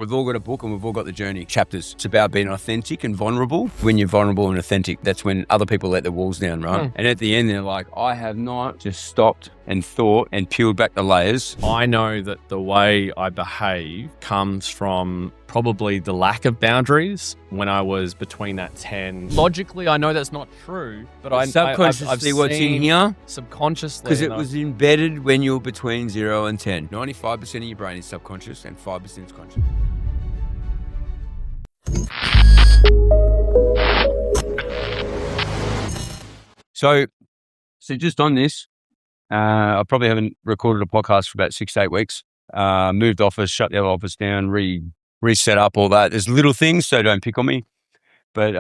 We've all got a book and we've all got the journey chapters. It's about being authentic and vulnerable. When you're vulnerable and authentic, that's when other people let their walls down, right? And at the end, they're like, I have not just stopped and thought and peeled back the layers. I know that the way I behave comes from probably the lack of boundaries when I was between that 10. Logically, I know that's not true, but I've subconsciously what's in here? Subconsciously. Because it was embedded when you were between 0 and 10. 95% of your brain is subconscious and 5% is conscious. So just on this, I probably haven't recorded a podcast for about 6 to 8 weeks. Moved office, shut the other office down, reset up all that. There's little things, so don't pick on me. But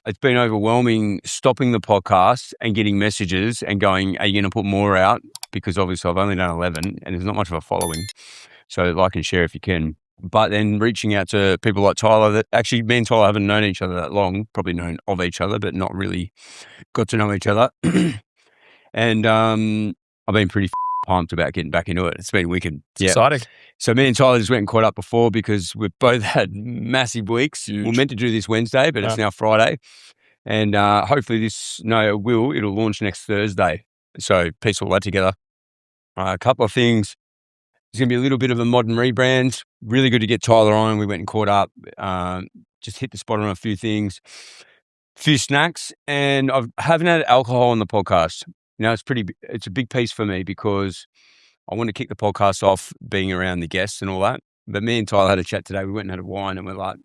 it's been overwhelming stopping the podcast and getting messages and going, are you going to put more out? Because obviously I've only done 11 and there's not much of a following. So like and share if you can. But then reaching out to people like Tyler, that actually me and Tyler haven't known each other that long, probably known of each other, but not really got to know each other. And I've been pretty pumped about getting back into it. It's been wicked. It's exciting. So me and Tyler just went and caught up before because we've both had massive weeks. Huge. We're meant to do this Wednesday, but it's now Friday. And hopefully it'll launch next Thursday. So piece all that together. A couple of things. There's going to be a little bit of a modern rebrand. Really good to get Tyler on. We went and caught up, just hit the spot on a few things, few snacks. And I haven't had alcohol on the podcast. It's a big piece for me because I want to kick the podcast off being around the guests and all that. But me and Tyler had a chat today. We went and had a wine and we're like,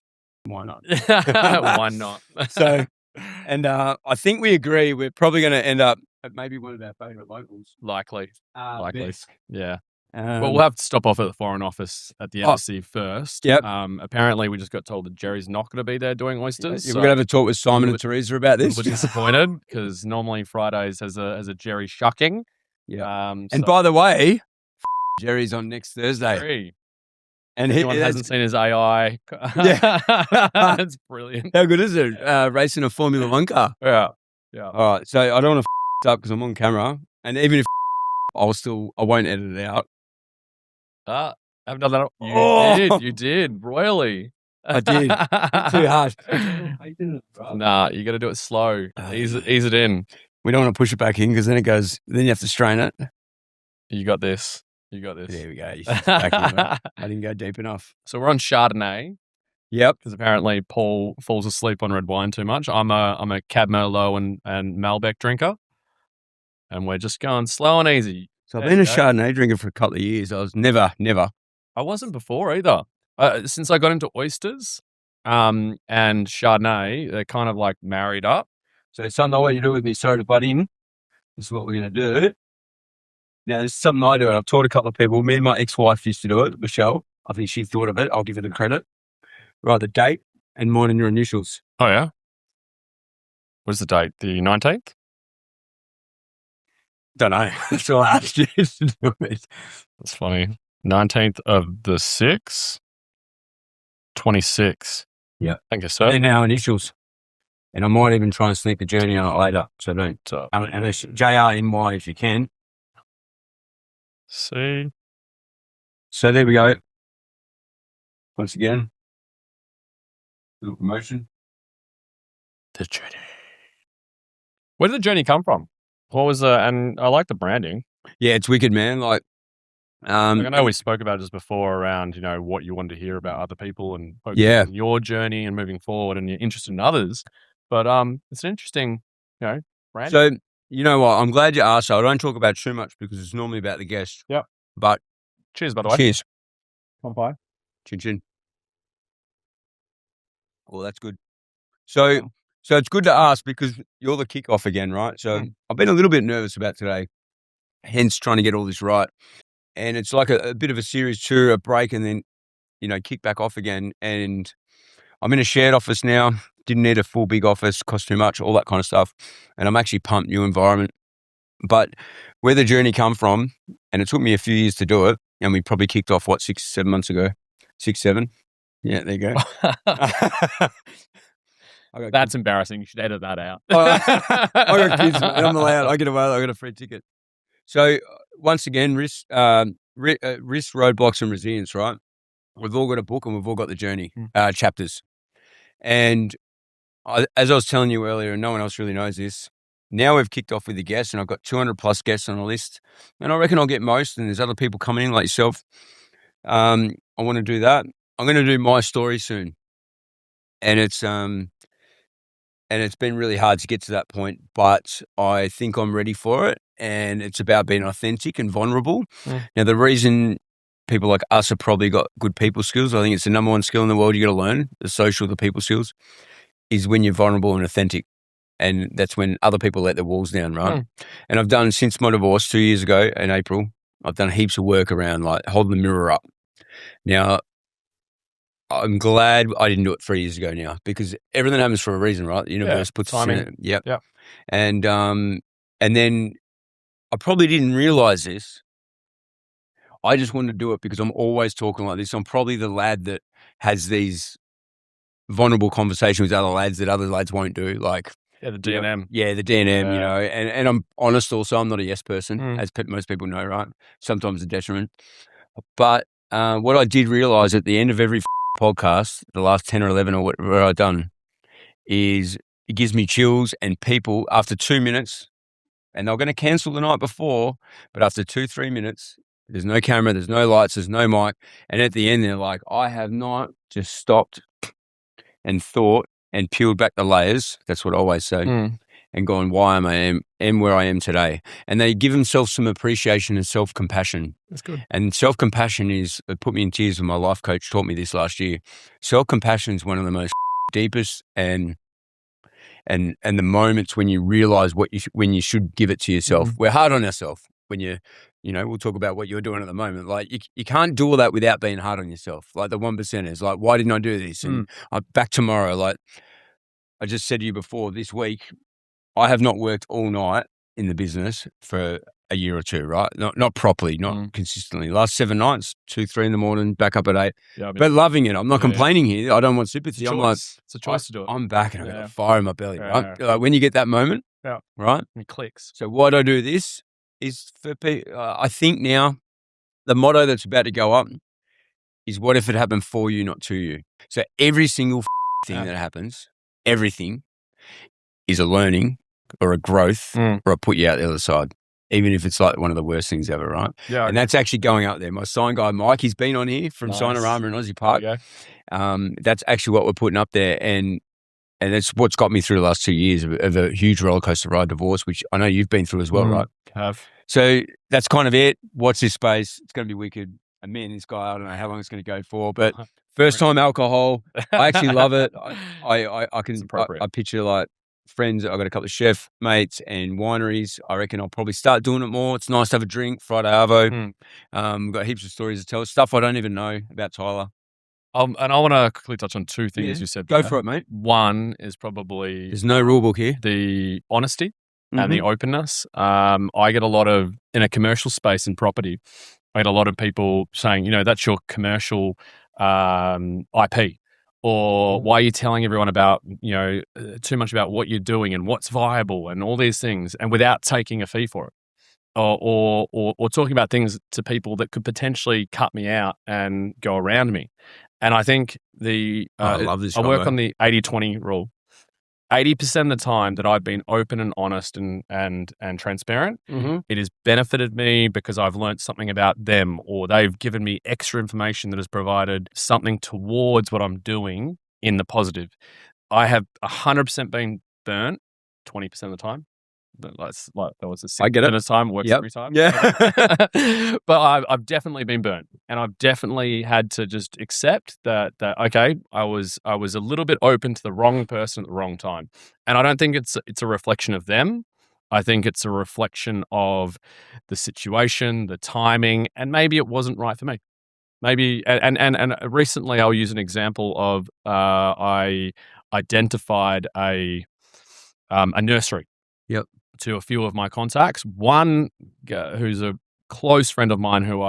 why not? Why not? I think we agree we're probably going to end up at maybe one of our favourite locals. Likely. Best. Yeah. Well, we'll have to stop off at the Foreign Office at the embassy first. Yep. Apparently, we just got told that Jerry's not going to be there doing oysters. We're going to have a talk with Simon and Teresa about this. We're disappointed because normally Fridays has a Jerry shucking. Yeah. And by the way, Jerry's on next Thursday. Jerry. And anyone hasn't seen his AI. Yeah. It's brilliant. How good is it? Racing a Formula 1 car. Yeah. All right. So I don't want to up because I'm on camera. And even if I won't edit it out. I haven't done that. You did royally. I did. Too hard. Nah, you got to do it slow. Ease it in. We don't want to push it back in because then you have to strain it. You got this. There we go. Back in, I didn't go deep enough. So we're on Chardonnay. Yep. Because apparently Paul falls asleep on red wine too much. I'm a Cab Merlot and Malbec drinker. And we're just going slow and easy. So I've been a Chardonnay drinker for a couple of years. I was never. I wasn't before either. Since I got into oysters and Chardonnay, they're kind of like married up. So it's something I want you to do with me. Sorry to butt in. This is what we're going to do. Now, this is something I do, and I've taught a couple of people. Me and my ex-wife used to do it, Michelle. I think she thought of it. I'll give her the credit. Write the date and mine and your initials. Oh, yeah? What's the date? The 19th? Don't know. That's all I asked you to do it. That's funny. 19th of the 6th, 26. Yeah. I guess so. And our initials. And I might even try and sneak the journey on it later. So don't. Unless JRNY if you can. See. So there we go. Once again. Little promotion. The journey. Where did the journey come from? What was and I like the branding. Yeah, it's wicked, man. Like I know we spoke about this before around, what you wanted to hear about other people and on your journey and moving forward and your interest in others. But it's an interesting, brand. So, you know what? I'm glad you asked. I don't talk about it too much because it's normally about the guest. Yep. But cheers, by the way. Cheers. Come by. Chin chin. Well, that's good. So it's good to ask because you're the kickoff again, right? So I've been a little bit nervous about today, hence trying to get all this right. And it's like a bit of a series tour, a break, and then, kick back off again. And I'm in a shared office now. Didn't need a full big office, cost too much, all that kind of stuff. And I'm actually pumped, new environment. But where the journey come from, and it took me a few years to do it, and we probably kicked off, 6, 7 months ago? 6, 7? Yeah, there you go. That's embarrassing. You should edit that out. I got kids, man. I'm allowed. I get away. I got a free ticket. So once again, risk, roadblocks, and resilience, right? we've all got a book and we've all got the journey chapters. And as I was telling you earlier, and no one else really knows this, now we've kicked off with the guests, and I've got 200 plus guests on the list, and I reckon I'll get most, and there's other people coming in like yourself. I want to do that. I'm going to do my story soon, and it's been really hard to get to that point, but I think I'm ready for it, and it's about being authentic and vulnerable. Now, the reason people like us have probably got good people skills, I think it's the number one skill in the world you got to learn, the people skills, is when you're vulnerable and authentic. And that's when other people let their walls down, right? And I've done, since my divorce 2 years ago in April, I've done heaps of work around like holding the mirror up. Now, I'm glad I didn't do it 3 years ago now, because everything happens for a reason, right? The universe puts timing. Us in it. Yep. And then I probably didn't realize this. I just wanted to do it because I'm always talking like this. I'm probably the lad that has these vulnerable conversations with other lads that other lads won't do. Like, the D&M. The D&M, and I'm honest also. I'm not a yes person, as most people know, right? Sometimes a detriment. But what I did realize at the end of every podcast, the last 10 or 11 or whatever I've done, is it gives me chills, and people, after 2 minutes, and they're going to cancel the night before, but after 2-3 minutes, there's no camera, there's no lights, there's no mic. And at the end, they're like, I have not just stopped and thought and peeled back the layers. That's what I always say. And gone, why am where I am today? And they give themselves some appreciation and self-compassion. That's good. And self-compassion it put me in tears when my life coach taught me this last year. Self-compassion is one of the most deepest and the moments when you realize when you should give it to yourself. We're hard on ourselves when we'll talk about what you're doing at the moment. Like you can't do all that without being hard on yourself. Like the 1%ers, like, why didn't I do this? And I'm back tomorrow. Like I just said to you before, this week, I have not worked all night in the business for a year or two, right? Not properly, not consistently. Last 7 nights, 2-3 in the morning, back up at 8. But loving it. I'm not complaining here. I don't want sympathy. It's a choice to do it. I'm back and I've got fire in my belly, right? Like when you get that moment, right? It clicks. So why do I do this? Is for people. I think now the motto that's about to go up is, what if it happened for you, not to you? So every single thing that happens, everything is a learning or a growth or a put you out the other side, even if it's like one of the worst things ever, right? Yeah. And that's actually going up there. My sign guy, Mike, he's been on here from Signorama in Aussie Park. That's actually what we're putting up there. And that's what's got me through the last 2 years of a huge roller coaster ride, divorce, which I know you've been through as well, right? Have. So that's kind of it. Watch this space. It's going to be wicked. And me and this guy, I don't know how long it's going to go for, but first time alcohol, I actually love it. I picture like friends. I've got a couple of chef mates and wineries. I reckon I'll probably start doing it more. It's nice to have a drink, Friday Arvo. Got heaps of stories to tell, stuff I don't even know about Tyler. And I want to quickly touch on two things you said. Go for it, mate. One is probably... There's no rule book here. The honesty and the openness. I get a lot of, in a commercial space in property, I get a lot of people saying, that's your commercial IP. Or why are you telling everyone about, too much about what you're doing and what's viable and all these things, and without taking a fee for it? Or talking about things to people that could potentially cut me out and go around me. And I think I love this. I work on the 80-20 rule. 80% of the time that I've been open and honest and transparent, it has benefited me because I've learned something about them, or they've given me extra information that has provided something towards what I'm doing in the positive. I have 100% been burnt 20% of the time. That was a 6% of the time, works every time. Yeah. But I've definitely been burnt, and I've definitely had to just accept that okay, I was a little bit open to the wrong person at the wrong time. And I don't think it's a reflection of them. I think it's a reflection of the situation, the timing, and maybe it wasn't right for me. Maybe, and recently I'll use an example of I identified a nursery. Yep. To a few of my contacts. One who's a close friend of mine who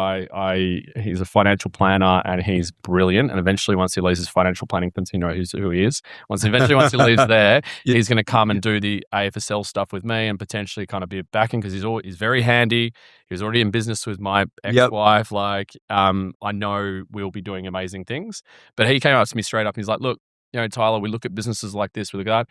he's a financial planner and he's brilliant. And eventually, once he leaves his financial planning, since he knows who he is, once he leaves there, he's going to come and do the AFSL stuff with me and potentially kind of be a backing because he's very handy. He was already in business with my ex-wife. Like, I know we'll be doing amazing things. But he came up to me straight up and he's like, look, Tyler, we look at businesses like this with a guy.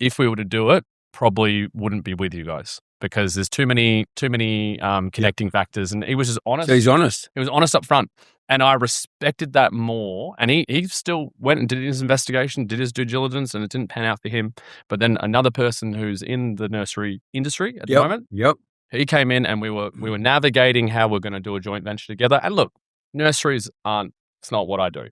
If we were to do it, probably wouldn't be with you guys because there's too many connecting factors. And he was just honest. So he's honest. He was honest up front. And I respected that more. And he still went and did his investigation, did his due diligence, and it didn't pan out for him. But then another person who's in the nursery industry at the moment, he came in and we were navigating how we're going to do a joint venture together. And look, nurseries it's not what I do.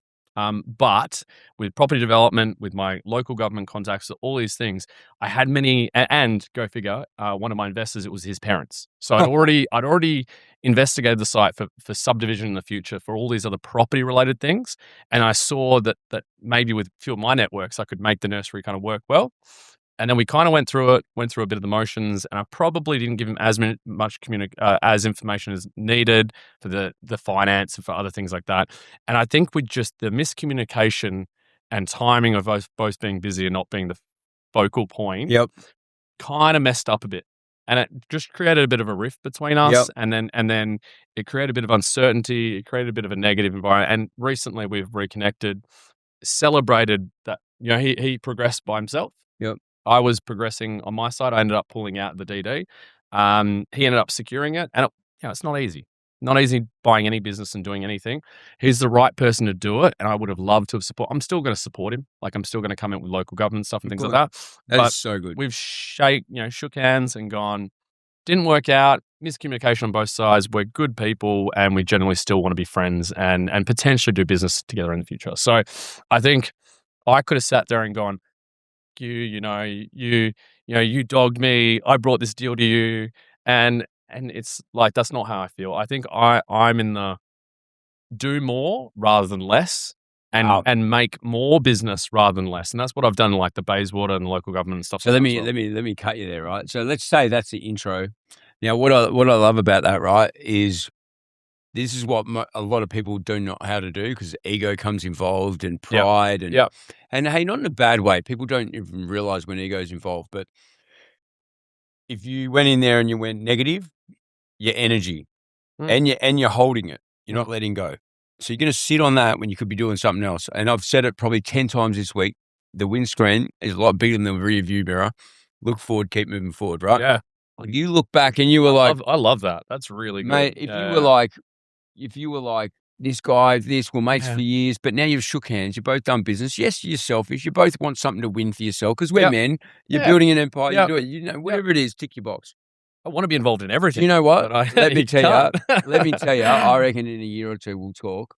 But with property development, with my local government contacts, all these things, I had many, and go figure, one of my investors, it was his parents. So I'd already investigated the site for subdivision in the future, for all these other property related things. And I saw that maybe with a few of my networks, I could make the nursery kind of work well. And then we kind of went through a bit of the motions, and I probably didn't give him as much as information as needed for the finance and for other things like that. And I think with just the miscommunication and timing of both being busy and not being the focal point, kind of messed up a bit. And it just created a bit of a rift between us, and then it created a bit of uncertainty. It created a bit of a negative environment. And recently we've reconnected, celebrated that he progressed by himself. I was progressing on my side. I ended up pulling out the DD. He ended up securing it. And it's not easy. Not easy buying any business and doing anything. He's the right person to do it. And I would have loved to have supported. I'm still going to support him. Like, I'm still going to come in with local government stuff and things like that. That is so good. We've shook hands and gone, didn't work out. Miscommunication on both sides. We're good people and we generally still want to be friends and potentially do business together in the future. So I think I could have sat there and gone, you dogged me. I brought this deal to you, and it's like that's not how I feel. I think I'm in the do more rather than less, and make more business rather than less, and that's what I've done in like the Bayswater and the local government and stuff. So let me cut you there, right? So let's say that's the intro. Now, what I love about that, right, is this is what a lot of people don't know how to do because ego comes involved and pride. And hey, not in a bad way. People don't even realize when ego is involved. But if you went in there and you went negative, your energy and you're holding it. You're not letting go. So you're going to sit on that when you could be doing something else. And I've said it probably 10 times this week. The windscreen is a lot bigger than the rear view mirror. Look forward, keep moving forward, right? Yeah. Like you look back and you were I love that. That's really good. Mate, if you were like, this guy, we're mates for years, but now you've shook hands, you've both done business. Yes, you're selfish. You both want something to win for yourself because we're men. You're building an empire. You do it. Whatever it is, tick your box. I want to be involved in everything. You know what? Let me tell you, I reckon in a year or two we'll talk.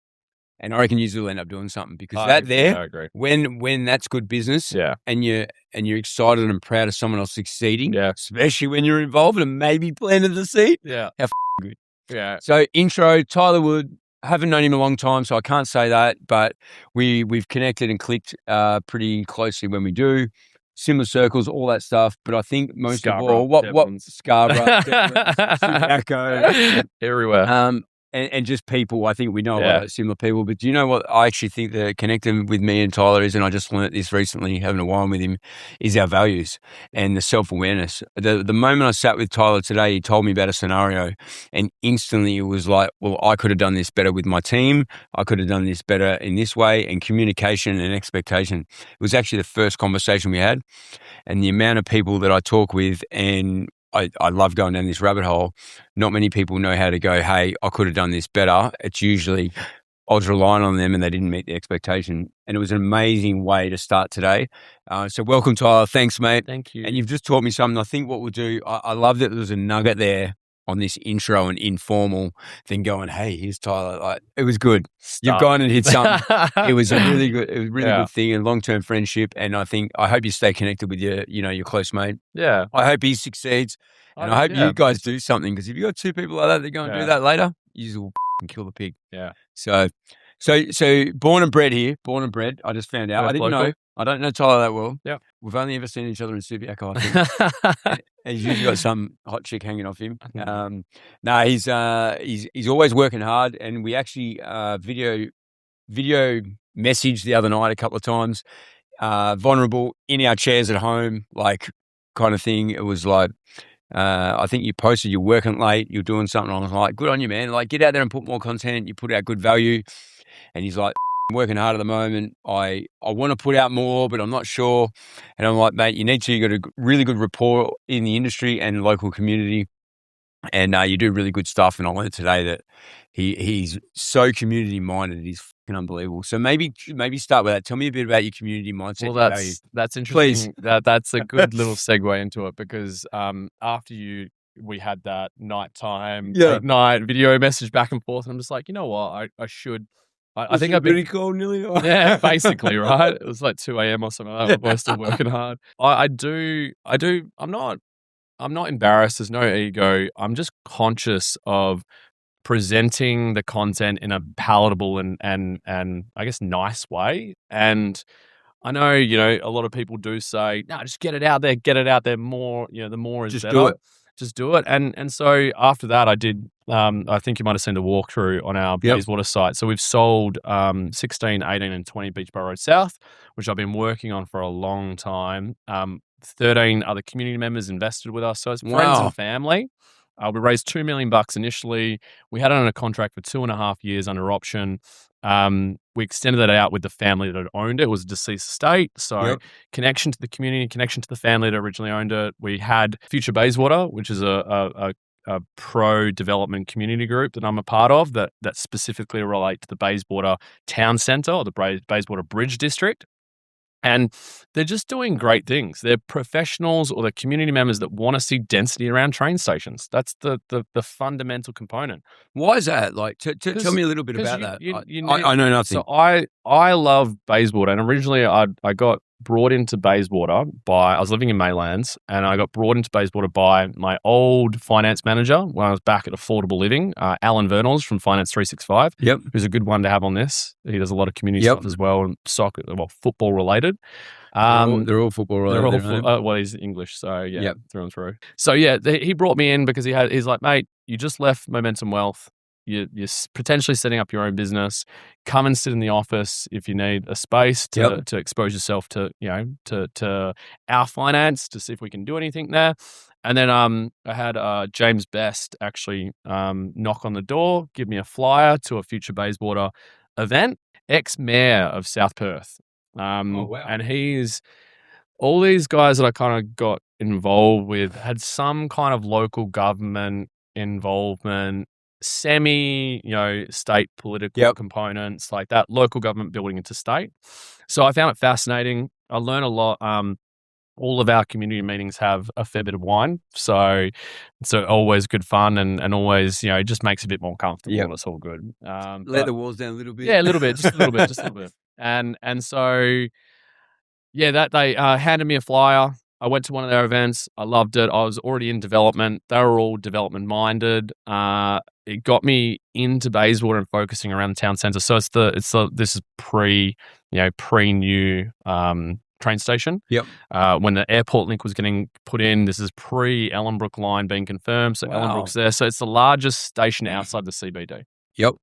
And I reckon you will end up doing something because I agree. When that's good business, and you're excited and proud of someone else succeeding, especially when you're involved and maybe planted the seed, how good. Yeah. So intro, Tyler Wood. Haven't known him a long time, so I can't say that, but we've connected and clicked pretty closely when we do. Similar circles, all that stuff. But I think most Scarborough, of all, what Scarborough, Echo, everywhere. And just people, I think we know a lot of similar people. But do you know what I actually think that connected with me and Tyler is, and I just learned this recently having a wine with him, is our values and the self-awareness. The moment I sat with Tyler today, he told me about a scenario and instantly it was like, well, I could have done this better with my team. I could have done this better in this way, and communication and expectation. It was actually the first conversation we had, and the amount of people that I talk with, and I love going down this rabbit hole. Not many people know how to go, hey, I could have done this better. It's usually I was relying on them and they didn't meet the expectation. And it was an amazing way to start today. So welcome, Tyler. Thanks, mate. Thank you. And you've just taught me something. I think what we'll do, I love that there was a nugget there on this intro and informal thing going, hey, here's Tyler. Like, it was good. You've gone and hit something. It was a really good, good thing and long-term friendship. And I hope you stay connected with your close mate. Yeah. I hope he succeeds. And I hope you guys do something, because if you got two people like that go and do that later, you will kill the pig. Yeah. So So born and bred here. Born and bred. I just found out. I didn't Local. know. I don't know Tyler that well. Yeah. We've only ever seen each other in Subiaco, I think. He's usually got some hot chick hanging off him. No, he's always working hard, and we actually video messaged the other night a couple of times. Vulnerable in our chairs at home, like kind of thing. It was like, I think you posted you're working late, you're doing something. I was like, good on you, man. Like, get out there and put more content. You put out good value. And he's like, I'm working hard at the moment. I want to put out more, but I'm not sure. And I'm like, mate, you need to. You got a really good rapport in the industry and local community. And you do really good stuff. And I learned today that he's so community minded. He's fucking unbelievable. So maybe start with that. Tell me a bit about your community mindset. Well, that's interesting. That's a good little segue into it, because after we had that nighttime, night video message back and forth, and I'm just like, you know what, I should. I think I've been pretty cold, nearly. Yeah, basically, right? It was like 2 a.m. or something like that. We're still working hard. I do. I'm not embarrassed. There's no ego. I'm just conscious of presenting the content in a palatable and I guess nice way. And I know, a lot of people do say, no, just get it out there more, the more is just better. Do it. Just do it. And so after that, I did, I think you might have seen the walkthrough on our Bayswater site. So we've sold 16, 18 and 20 Beachborough Road South, which I've been working on for a long time. 13 other community members invested with us. So it's friends and family. We raised $2 million initially. We had it under contract for 2.5 years under option. We extended that out with the family that had owned it. It was a deceased estate. So connection to the community, connection to the family that originally owned it. We had Future Bayswater, which is a pro-development community group that I'm a part of that specifically relate to the Bayswater Town Centre or the Bayswater Bridge District. And they're just doing great things. They're professionals or they're community members that want to see density around train stations. That's the fundamental component. Why is that? Like, tell me a little bit about that. I know nothing. So I love Bayswater, and originally I got brought into Bayswater I was living in Maylands, and I got brought into Bayswater by my old finance manager when I was back at Affordable Living, Alan Vernals from Finance 365. Yep. Who's a good one to have on this. He does a lot of community stuff as well, and soccer, football related. They're all football related. Well, he's English, so through and through. So he brought me in because he's like, mate, you just left Momentum Wealth. You're potentially setting up your own business. Come and sit in the office if you need a space to expose yourself to to our finance, to see if we can do anything there. And then I had James Best actually knock on the door, give me a flyer to a Future Bayswater event. Ex-mayor of South Perth. And he's all these guys that I kind of got involved with had some kind of local government involvement, state political components like that, local government building into state. So I found it fascinating. I learned a lot. All of our community meetings have a fair bit of wine. So it's always good fun and always, it just makes it a bit more comfortable and it's all good. Let the walls down a little bit. Yeah, a little bit, just a little bit. And so, that they handed me a flyer. I went to one of their events. I loved it. I was already in development. They were all development minded. It got me into Bayswater and focusing around the town centre. So this is pre-new train station. Yep. When the airport link was getting put in, this is pre-Ellenbrook line being confirmed. So Ellenbrook's there. So it's the largest station outside the CBD. Yep.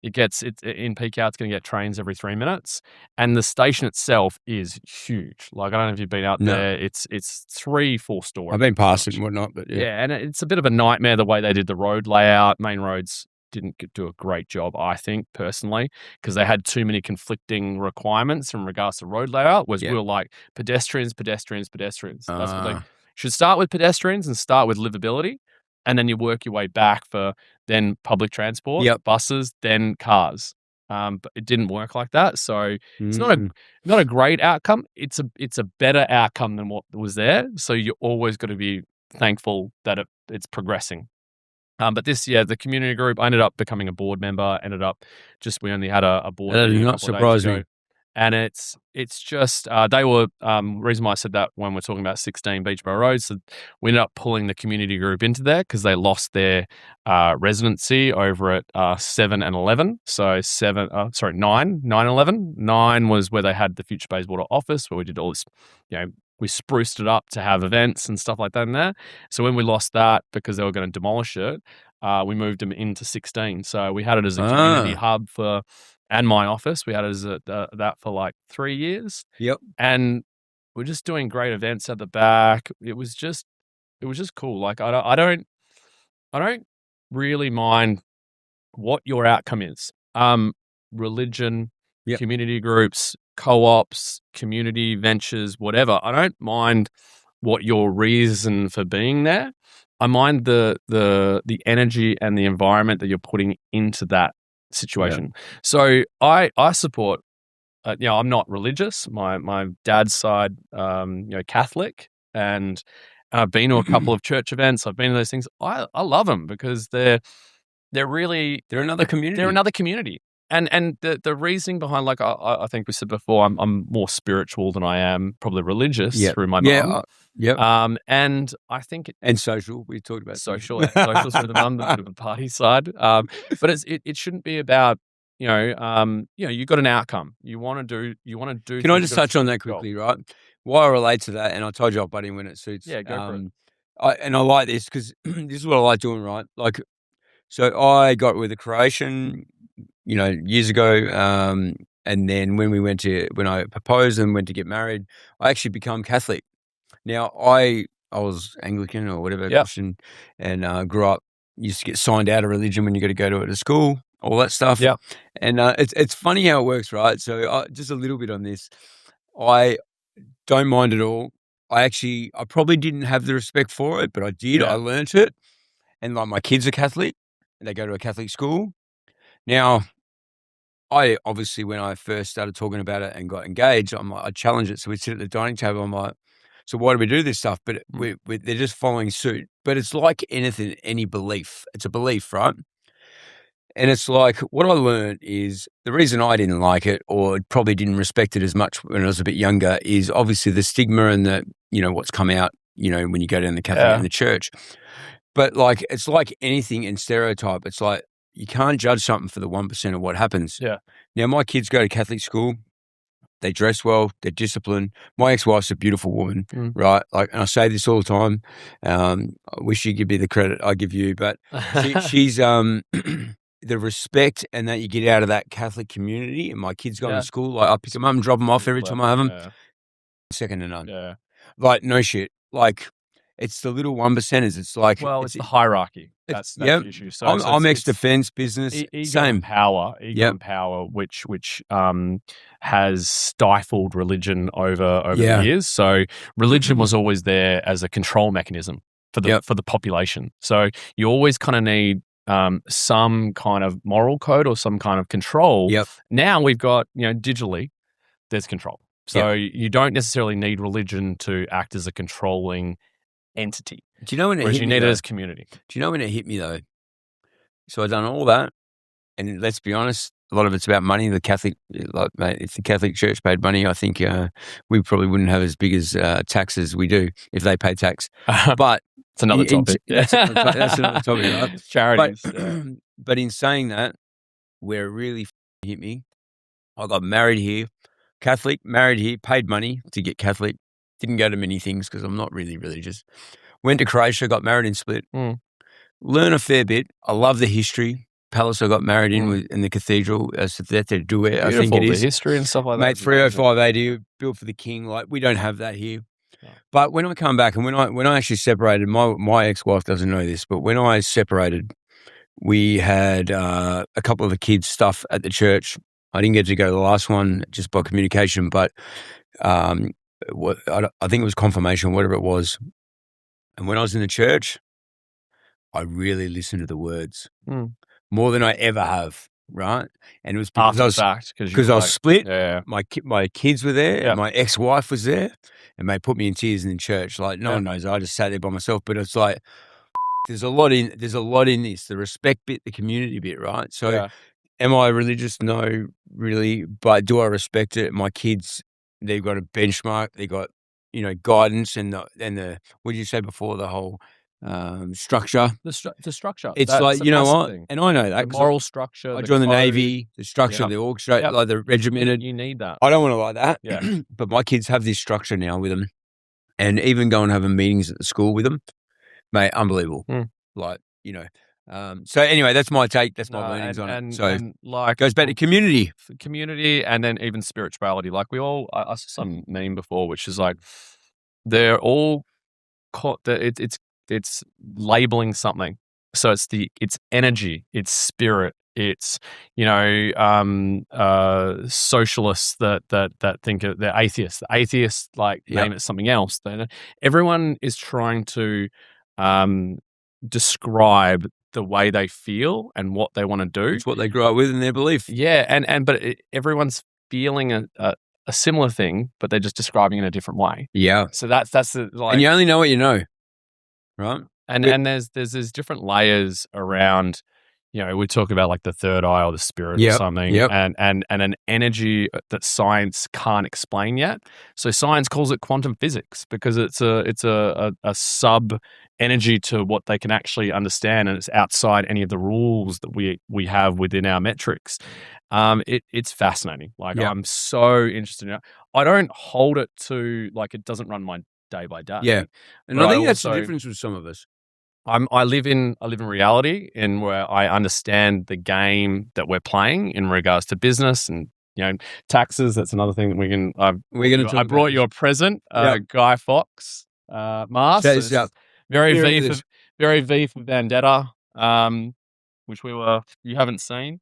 It's in peak hour. It's going to get trains every 3 minutes, and the station itself is huge. Like, I don't know if you've been out there. It's 3-4 stories. I've been past it and whatnot, but and it's a bit of a nightmare the way they did the road layout. Main roads didn't do a great job, I think, personally, because they had too many conflicting requirements in regards to road layout. We were like pedestrians. That's what they should start with, pedestrians, and start with livability. And then you work your way back for then public transport, buses, then cars. But it didn't work like that. So it's not a great outcome. It's a better outcome than what was there. So you always got to be thankful that it's progressing. But this year, the community group, I ended up becoming a board member. We only had a board. That did not surprise me. And it's just they were reason why I said that when we're talking about 16 Beachborough Road. So we ended up pulling the community group into there because they lost their residency over at 7 and 11. So 9 and 11. 9 was where they had the Future Bayswater office where we did all this, we spruced it up to have events and stuff like that in there. So when we lost that because they were going to demolish it, we moved them into 16. So we had it as a community hub and my office. We had it as that for like 3 years. Yep. And we're just doing great events at the back. It was just cool. Like I don't really mind what your outcome is. Religion, Yep. community groups, co-ops, community ventures, whatever. I don't mind what your reason for being there. I mind the energy and the environment that you're putting into that situation. Yeah. So I support. I'm not religious. My dad's side, Catholic, and I've been to a couple of church events. I've been to those things. I love them because they're another community. They're another community. And the reasoning behind, like I think we said before, I'm more spiritual than I am probably religious through my mum. And I think and social. We talked about social through the mum, the bit of a party side. But it shouldn't be about you got an outcome. You want to do. Can I just touch on that quickly, right? Why I relate to that, and I told you I'll butt in when it suits. Yeah, go for it. I like this because this is what I like doing, right? Like, so I got with a Croatian, years ago, and then when I proposed and went to get married, I actually become Catholic. Now I was Anglican or whatever Christian, and grew up. Used to get signed out of religion when you got to go to it at school, all that stuff. Yeah, and it's funny how it works, right? So just a little bit on this, I don't mind at all. I probably didn't have the respect for it, but I did. Yeah. I learnt it, and like my kids are Catholic, and they go to a Catholic school. Now, I obviously, when I first started talking about it and got engaged, I challenged it. So we sit at the dining table. I'm like, so why do we do this stuff? But they're just following suit. But it's like anything, any belief. It's a belief, right? And it's like what I learned is the reason I didn't like it or probably didn't respect it as much when I was a bit younger is obviously the stigma and the, what's come out, when you go down the Catholic in the church. But like, it's like anything in stereotype. It's like, you can't judge something for the 1% of what happens. Yeah. Now, my kids go to Catholic school. They dress well. They're disciplined. My ex-wife's a beautiful woman, right? Like, and I say this all the time. I wish you could be the credit I give you, but she's the respect and that you get out of that Catholic community. And my kids go to school. Like, I pick them up and drop them off every time I have them. Yeah. Second to none. Yeah. Like, no shit. Like, it's the little 1%ers. It's like, it's the hierarchy. That's the issue. So I'm ex-defense business. Same power, and power, which has stifled religion over the years. So religion was always there as a control mechanism for the population. So you always kind of need some kind of moral code or some kind of control. Yep. Now we've got digitally, there's control. So you don't necessarily need religion to act as a controlling entity. Do you know when it hit me? You need it as community. Do you know when it hit me though? So I've done all that, and let's be honest, a lot of it's about money. The Catholic, mate, if the Catholic Church paid money, I think we probably wouldn't have as big as tax as we do if they pay tax. But it's another topic. That's another topic, right? Charities. But in saying that, where it really hit me, I got married here, Catholic, married here, paid money to get Catholic. Didn't go to many things because I'm not really religious. Went to Croatia, got married in Split. Learn a fair bit. I love the history. Palace I got married in the cathedral. I think it is. The history and stuff like that. Mate, 305 AD, built for the king. Like, we don't have that here. No. But when I come back and when I actually separated, my ex-wife doesn't know this, but when I separated, we had a couple of the kids' stuff at the church. I didn't get to go to the last one just by communication, but I think it was confirmation, whatever it was. And when I was in the church, I really listened to the words more than I ever have, right? And it was because I was split. Yeah. My kids were there, my ex-wife was there, and they put me in tears in church. Like, no one knows. I just sat there by myself. But it's like there's a lot in this, the respect bit, the community bit, right? So. Yeah. Am I religious? No, really. But do I respect it? My kids, they've got a benchmark. They got, guidance and the what did you say before, the whole structure? The structure. It's That's like, a you know massive what? thing. And I know that. The 'cause moral structure. I the joined the code. Navy, the structure Yep. of the orchestra, Yep. like the regimented. You need that. I don't want to like that. Yeah. But my kids have this structure now with them. And even going and having meetings at the school with them, mate, unbelievable. Like, so anyway, that's my take. That's my learnings on it. So and like goes back to community. And then even spirituality. Like I saw some meme before, which is like they're all it's labeling something. So it's energy, it's spirit, it's socialists that think they're atheists. The atheists name it something else. Everyone is trying to describe the way they feel and what they want to do. It's what they grew up with and their belief. Yeah, but everyone's feeling a similar thing, but they're just describing it in a different way. Yeah. So that's the and you only know what you know, right? And there's different layers around. We talk about like the third eye or the spirit or something, and an energy that science can't explain yet. So science calls it quantum physics because it's a sub energy to what they can actually understand, and it's outside any of the rules that we have within our metrics. It's fascinating. I'm so interested in it. I don't hold it to it doesn't run my day by day. Yeah, and I think that's the difference with some of us. I live in reality in where I understand the game that we're playing in regards to business and taxes. That's another thing that we're going to. I brought you a present, Guy Fawkes mask. Very V for Vendetta, which you haven't seen.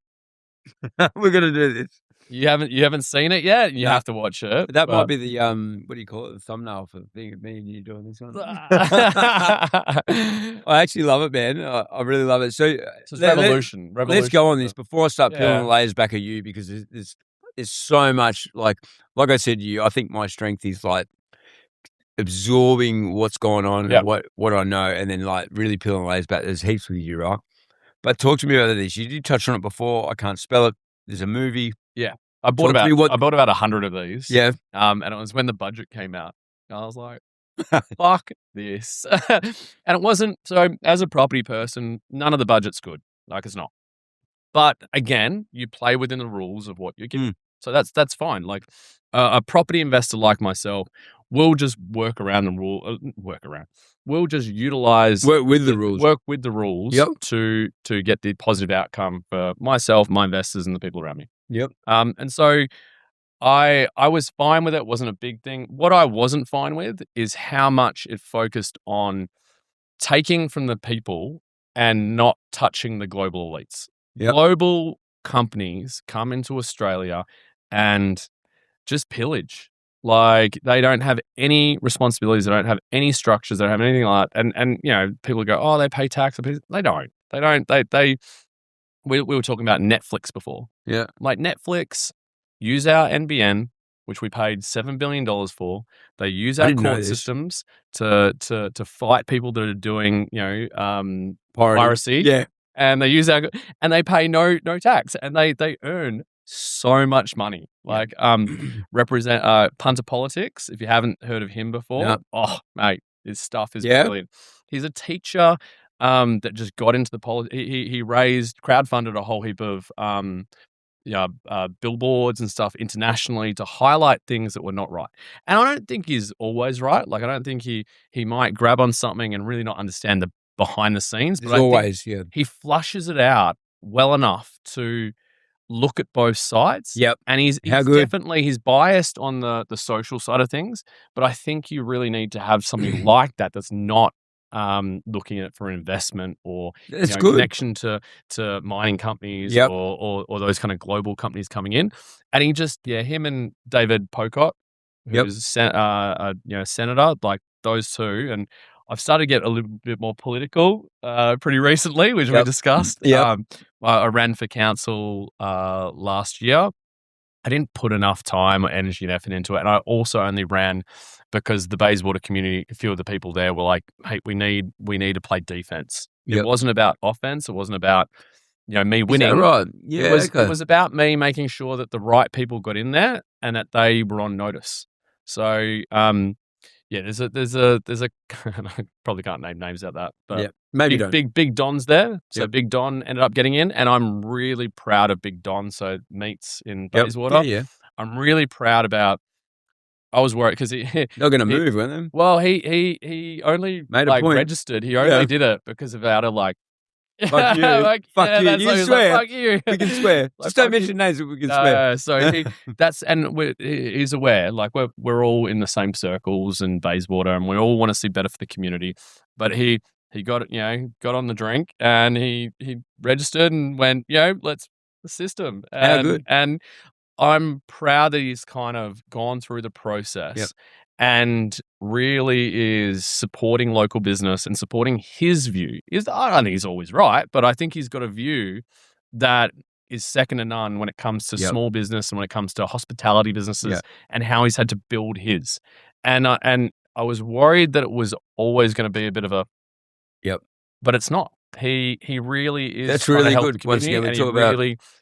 We're going to do this. You haven't seen it yet. You have to watch it. But that might be the what do you call it? The thumbnail for the thing of me and you doing this one. I actually love it, man. I really love it. So it's revolution. Let's go on this before I start peeling the layers back at you, because there's so much. Like I said to you, I think my strength is absorbing what's going on and what I know, and then really peeling the layers back. There's heaps with you, right? But talk to me about this. You did touch on it before. I can't spell it. There's a movie. Yeah. I bought about 100 of these. Yeah. And it was when the budget came out. I was like, fuck this. And it wasn't. So as a property person, none of the budget's good. It's not. But again, you play within the rules of what you're given. So that's fine. A property investor like myself will just work around the rule. We'll just utilize work with the rules to get the positive outcome for myself, my investors, and the people around me. Yep. And so I was fine with it. It wasn't a big thing. What I wasn't fine with is how much it focused on taking from the people and not touching the global elites. Yep. Global companies come into Australia and just pillage. They don't have any responsibilities. They don't have any structures. They don't have anything like that. And people go, oh, they pay tax. They don't. We were talking about Netflix before. Yeah. Netflix use our NBN, which we paid $7 billion for. They use our court systems to fight people that are doing, piracy. Yeah. And they use and they pay no tax, and they earn so much money. Represent Punter Politics. If you haven't heard of him before, oh mate, his stuff is brilliant. He's a teacher that just got into the politics. He crowdfunded a whole heap of billboards and stuff internationally to highlight things that were not right. And I don't think he's always right. I don't think he might grab on something and really not understand the behind the scenes. But he flushes it out well enough to look at both sides. Yep. And he's he's biased on the social side of things, but I think you really need to have something like that that's not looking at it for investment or connection to mining companies or those kind of global companies coming in. And he just him and David Pocock, who's a senator, those two. And I've started to get a little bit more political pretty recently, which we discussed. I ran for council last year. I didn't put enough time or energy and effort into it. And I also only ran because the Bayswater community, a few of the people there were like, hey, we need to play defense. It wasn't about offense. It wasn't about, me winning. Is that right? Yeah, It was about me making sure that the right people got in there and that they were on notice. So, there's a I probably can't name names out that, but yeah, maybe big Don's there. So Yep. Big Don ended up getting in, and I'm really proud of Big Don. So Meats in Bayswater. Yeah. I'm really proud about. I was worried because they're going to move, weren't they? Well, he only made a point. Registered. He only did it because of out of fuck you, fuck you. You swear. Fuck you. We can swear. Just don't mention names, but we can swear. So he's aware. Like we're all in the same circles in Bayswater, and we all want to see better for the community. But he got got on the drink, and he registered and went, let's the system. How good. And I'm proud that he's kind of gone through the process and really is supporting local business and supporting his view. I don't think he's always right, but I think he's got a view that is second to none when it comes to small business and when it comes to hospitality businesses and how he's had to build his. And I was worried that it was always going to be a bit of a but it's not. He really is. That's really good. Once again,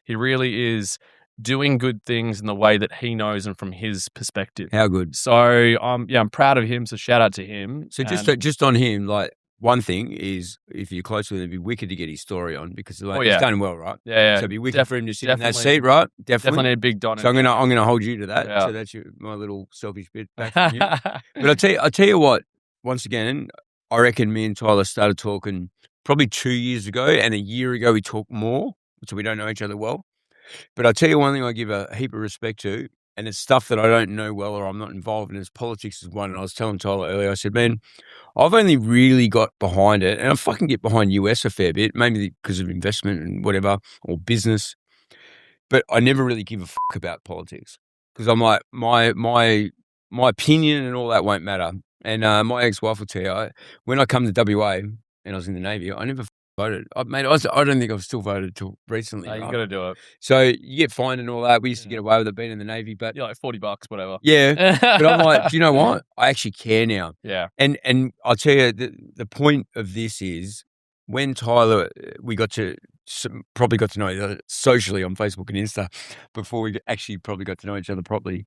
he really is doing good things in the way that he knows and from his perspective. How good. So I'm proud of him. So shout out to him. So just on him, like one thing is if you're close with him, it'd be wicked to get his story on because he's done well, right? Yeah. So it'd be wicked for him to sit in that seat, right? Definitely a Big Don. So I'm gonna hold you to that. Yeah. So that's my little selfish bit back from you. But I'll tell you what. Once again, I reckon me and Tyler started talking probably 2 years ago, and a year ago we talked more, so we don't know each other well. But I'll tell you one thing I give a heap of respect to, and it's stuff that I don't know well or I'm not involved in, is politics is one. And I was telling Tyler earlier, I said, man, I've only really got behind it, and I fucking get behind US a fair bit, maybe because of investment and whatever, or business, but I never really give a fuck about politics because I'm like, my opinion and all that won't matter. And my ex-wife will tell you, when I come to WA and I was in the Navy, I never voted. I don't think I've still voted till recently. No, you got to do it. So you get fined and all that. We used to get away with it being in the Navy, but like $40, whatever. Yeah, but I'm like, do you know what? I actually care now. Yeah. And I'll tell you, the point of this is when Tyler, we probably got to know each other socially on Facebook and Insta before we actually probably got to know each other properly.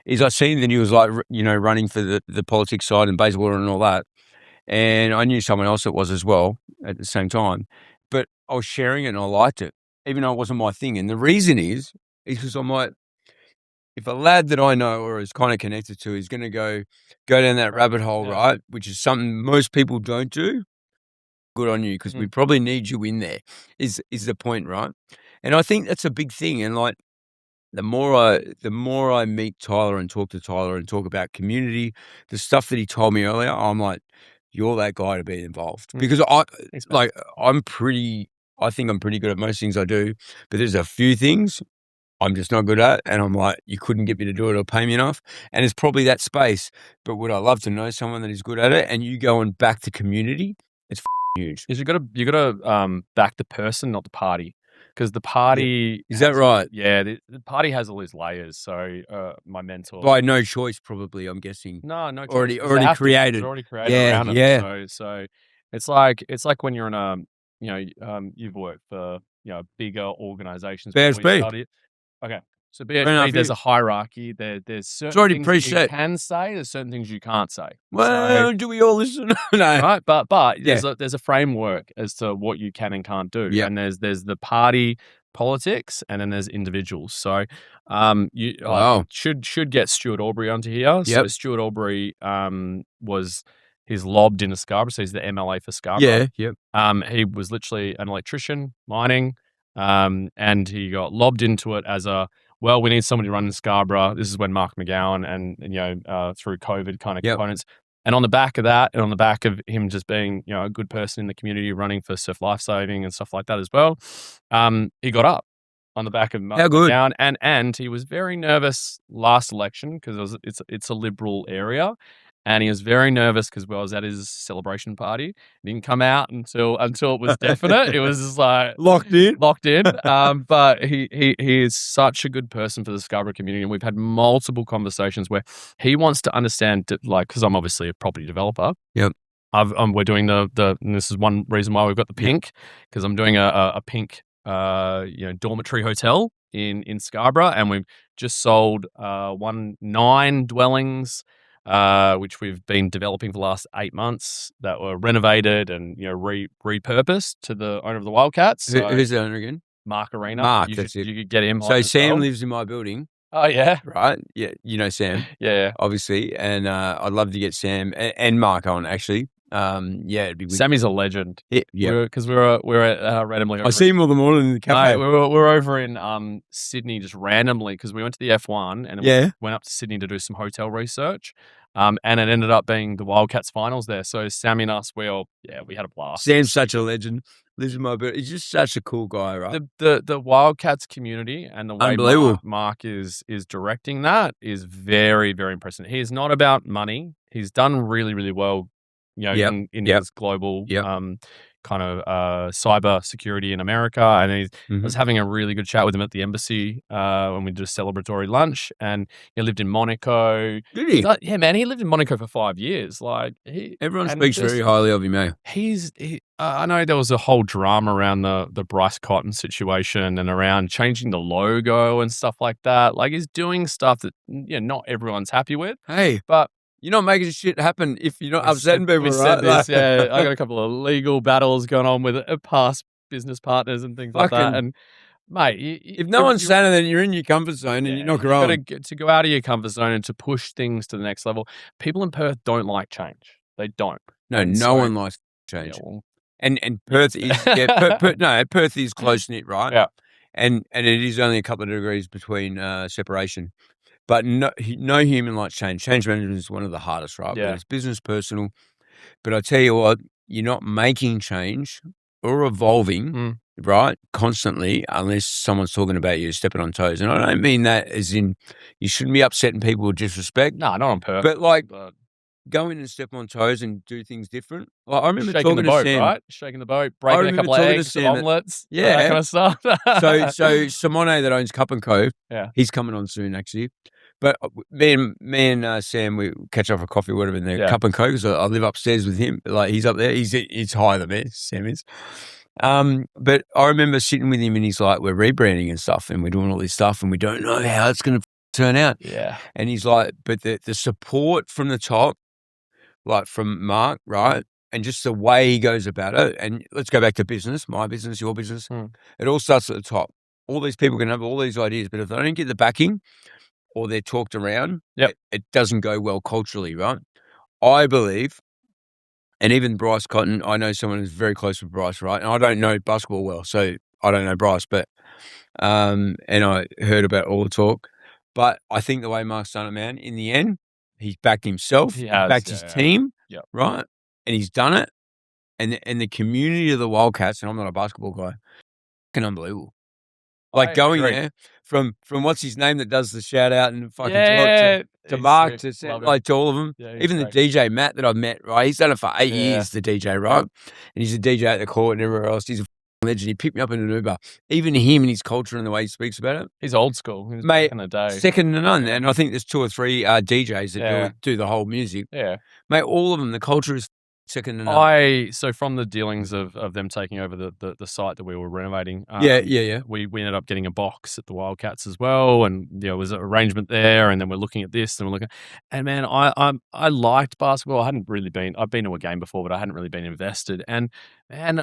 Is I seen that he was like, running for the politics side and Bayswater and all that. And I knew someone else that was as well at the same time. But I was sharing it and I liked it, even though it wasn't my thing. And the reason is because I'm like, if a lad that I know or is kind of connected to is going to go down that rabbit hole, right, which is something most people don't do, good on you because we probably need you in there is the point, right? And I think that's a big thing. And like, the more I meet Tyler and talk to Tyler and talk about community, the stuff that he told me earlier, I'm like, you're that guy to be involved because I think I'm pretty good at most things I do, but there's a few things I'm just not good at, and I'm like, you couldn't get me to do it or pay me enough, and it's probably that space. But would I love to know someone that is good at it? And you going back to community, it's huge. You got to back the person, not the party. Because the party... Is that right? Yeah, the party has all these layers. So my mentor... By no choice, probably, I'm guessing. No choice. Already created. It's already created around it. So it's like when you're in a... you've worked for, bigger organizations. BHP. Okay. So BHP, there's a hierarchy. There's certain things you can say. There's certain things you can't say. Well, do we all listen? No. Right, but there's a framework as to what you can and can't do. Yeah. And there's the party politics, and then there's individuals. So should get Stuart Aubrey onto here. Yep. So Stuart Aubrey he's lobbed into Scarborough, so he's the MLA for Scarborough. Yeah. Yep. He was literally an electrician, mining, and he got lobbed into it as well, we need somebody to run in Scarborough. This is when Mark McGowan and through COVID kind of components. And on the back of that, and on the back of him just being, a good person in the community running for surf lifesaving and stuff like that as well, he got up on the back of Mark McGowan. And he was very nervous last election because it's a Liberal area. And he was very nervous because I was at his celebration party. He didn't come out until it was definite. It was just like locked in. But he is such a good person for the Scarborough community, and we've had multiple conversations where he wants to understand, because I'm obviously a property developer. Yep. We're doing and this is one reason why we've got the pink, because I'm doing a pink dormitory hotel in Scarborough, and we've just sold 9 dwellings, which we've been developing for the last 8 months, that were renovated and repurposed to the owner of the Wildcats. So Who's the owner again? Mark Arena. Mark, You that's it. could get him. So on Sam as well. lives in my building, Oh yeah, right? Yeah, you know Sam. yeah. Obviously, and I'd love to get Sam and Mark on actually. It'd be. Sammy's a legend. Yeah. Because we were at randomly. I see him all the morning in the cafe. No, we were over in Sydney just randomly because we went to the F1 and we went up to Sydney to do some hotel research. And it ended up being the Wildcats finals there. So Sammy and us, we had a blast. Sam's such a legend. Lives in my building. He's just such a cool guy, right? The Wildcats community and the way Mark is directing that is very, very impressive. He is not about money. He's done really, really well. In his global kind of cyber security in America. And I was having a really good chat with him at the embassy when we did a celebratory lunch. And he lived in Monaco. Did he? Yeah, man, he lived in Monaco for 5 years. Everyone speaks very highly of him, eh? I know there was a whole drama around the Bryce Cotton situation and around changing the logo and stuff like that. Like, he's doing stuff that not everyone's happy with. Hey, but you're not making shit happen if you're not upsetting people, right? I got a couple of legal battles going on with past business partners and things like that. And mate, if no one's saying it, then you're in your comfort zone and you're not growing. To go out of your comfort zone and to push things to the next level. People in Perth don't like change. They don't. No one likes change. Yeah, well, and Perth is Perth is close knit, right? Yeah. And it is only a couple of degrees between separation. But no human likes change. Change management is one of the hardest, right? Yeah. Whether it's business, personal. But I tell you what, you're not making change or evolving, right, constantly, unless someone's talking about you stepping on toes. And I don't mean that as in you shouldn't be upsetting people with disrespect. No, not on purpose. But go in and step on toes and do things different. Like, I remember shaking talking the to boat, Sam. right? Shaking the boat, breaking a couple of eggs, omelets, that kind of stuff. So Simone that owns Cup & Co, he's coming on soon, actually. But me and Sam, we catch up for coffee, whatever, in the Cup & Co, because I live upstairs with him. Like, he's up there. He's higher than me, Sam is. But I remember sitting with him and he's like, we're rebranding and stuff and we're doing all this stuff and we don't know how it's going to turn out. Yeah. And he's like, but the support from the top, like from Mark, right? And just the way he goes about it. And let's go back to business, my business, your business. It all starts at the top. All these people can have all these ideas, but if they don't get the backing or they're talked around, it doesn't go well culturally, right? I believe, and even Bryce Cotton, I know someone who's very close with Bryce, right? And I don't know basketball well, so I don't know Bryce, but and I heard about all the talk. But I think the way Mark's done it, man, in the end, he's backed himself, he backed his team, right? And he's done it. And the community of the Wildcats, and I'm not a basketball guy, fucking unbelievable. Like going there from what's his name that does the shout out and fucking talk to Mark to all of them. Yeah, even the DJ Matt that I've met, right? He's done it for 8 years, the DJ, right? And he's a DJ at the court and everywhere else. He's a legend. He picked me up in an Uber. Even him and his culture and the way he speaks about it. He's old school. He's mate, back in the day. Second to none. And I think there's 2 or 3 DJs that do the whole music. Yeah. Mate, all of them, the culture is second to none. So from the dealings of them taking over the site that we were renovating, we ended up getting a box at the Wildcats as well, and there was an arrangement there, and then we're looking at this, and we're looking, and man, I liked basketball. I've been to a game before, but I hadn't really been invested, and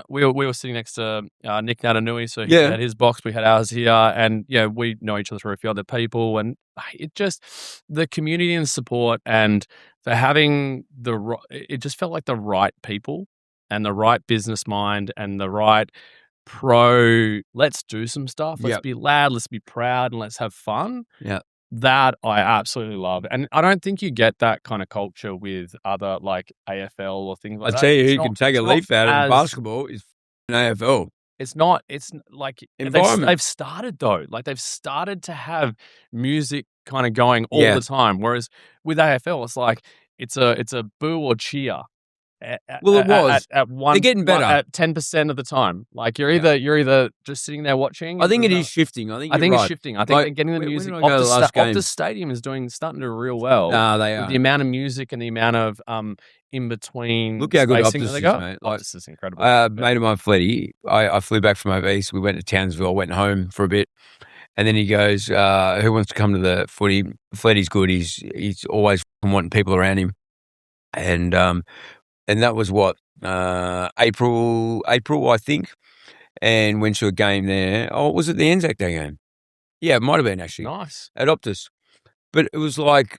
we were sitting next to Nick Natanui, so he had his box, we had ours here, and we know each other through a few other people, and it just, the community and support, and for having it just felt like the right people and the right business mind and the right let's do some stuff. Let's be loud, let's be proud, and let's have fun. Yeah. That I absolutely love. And I don't think you get that kind of culture with other like AFL or things like that. I tell you, who can take a leaf out of basketball is AFL. It's like they've started though. Like they've started to have music kind of going all the time. Whereas with AFL, it's like it's a boo or cheer. Well, it was. at one. They're getting better. At 10% of the time. Like you're either just sitting there watching. I think it is shifting. I think it's shifting. I think they're getting the music. Optus Stadium is starting to do real well. They are. The amount of music and the amount of in between. Look how good Optus is, mate. Optus is incredible. Mate of mine, Fletty, I flew back from overseas. We went to Townsville, went home for a bit. And then he goes, who wants to come to the footy? Fletty's good. He's always wanting people around him. And that was what, April, I think. And went to a game there. Oh, was it the Anzac Day game? Yeah, it might have been actually. Nice. At Optus. But it was like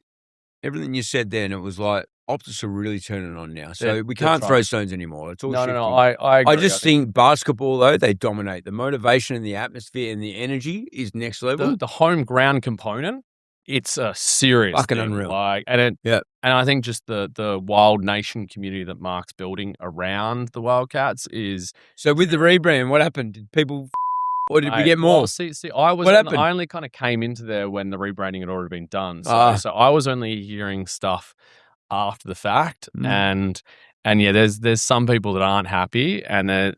everything you said then, it was like Optus are really turning on now. So we can't throw stones anymore. It's all shifting. No, I agree. I just think basketball, though, they dominate. The motivation and the atmosphere and the energy is next level. The home ground component, it's a serious fucking thing. unreal. And I think just the Wild Nation community that Mark's building around the Wildcats is... So with the rebrand, what happened? Did people... Or did we get more? Well, see, I only kind of came into there when the rebranding had already been done. So I was only hearing stuff after the fact, and yeah, there's some people that aren't happy, and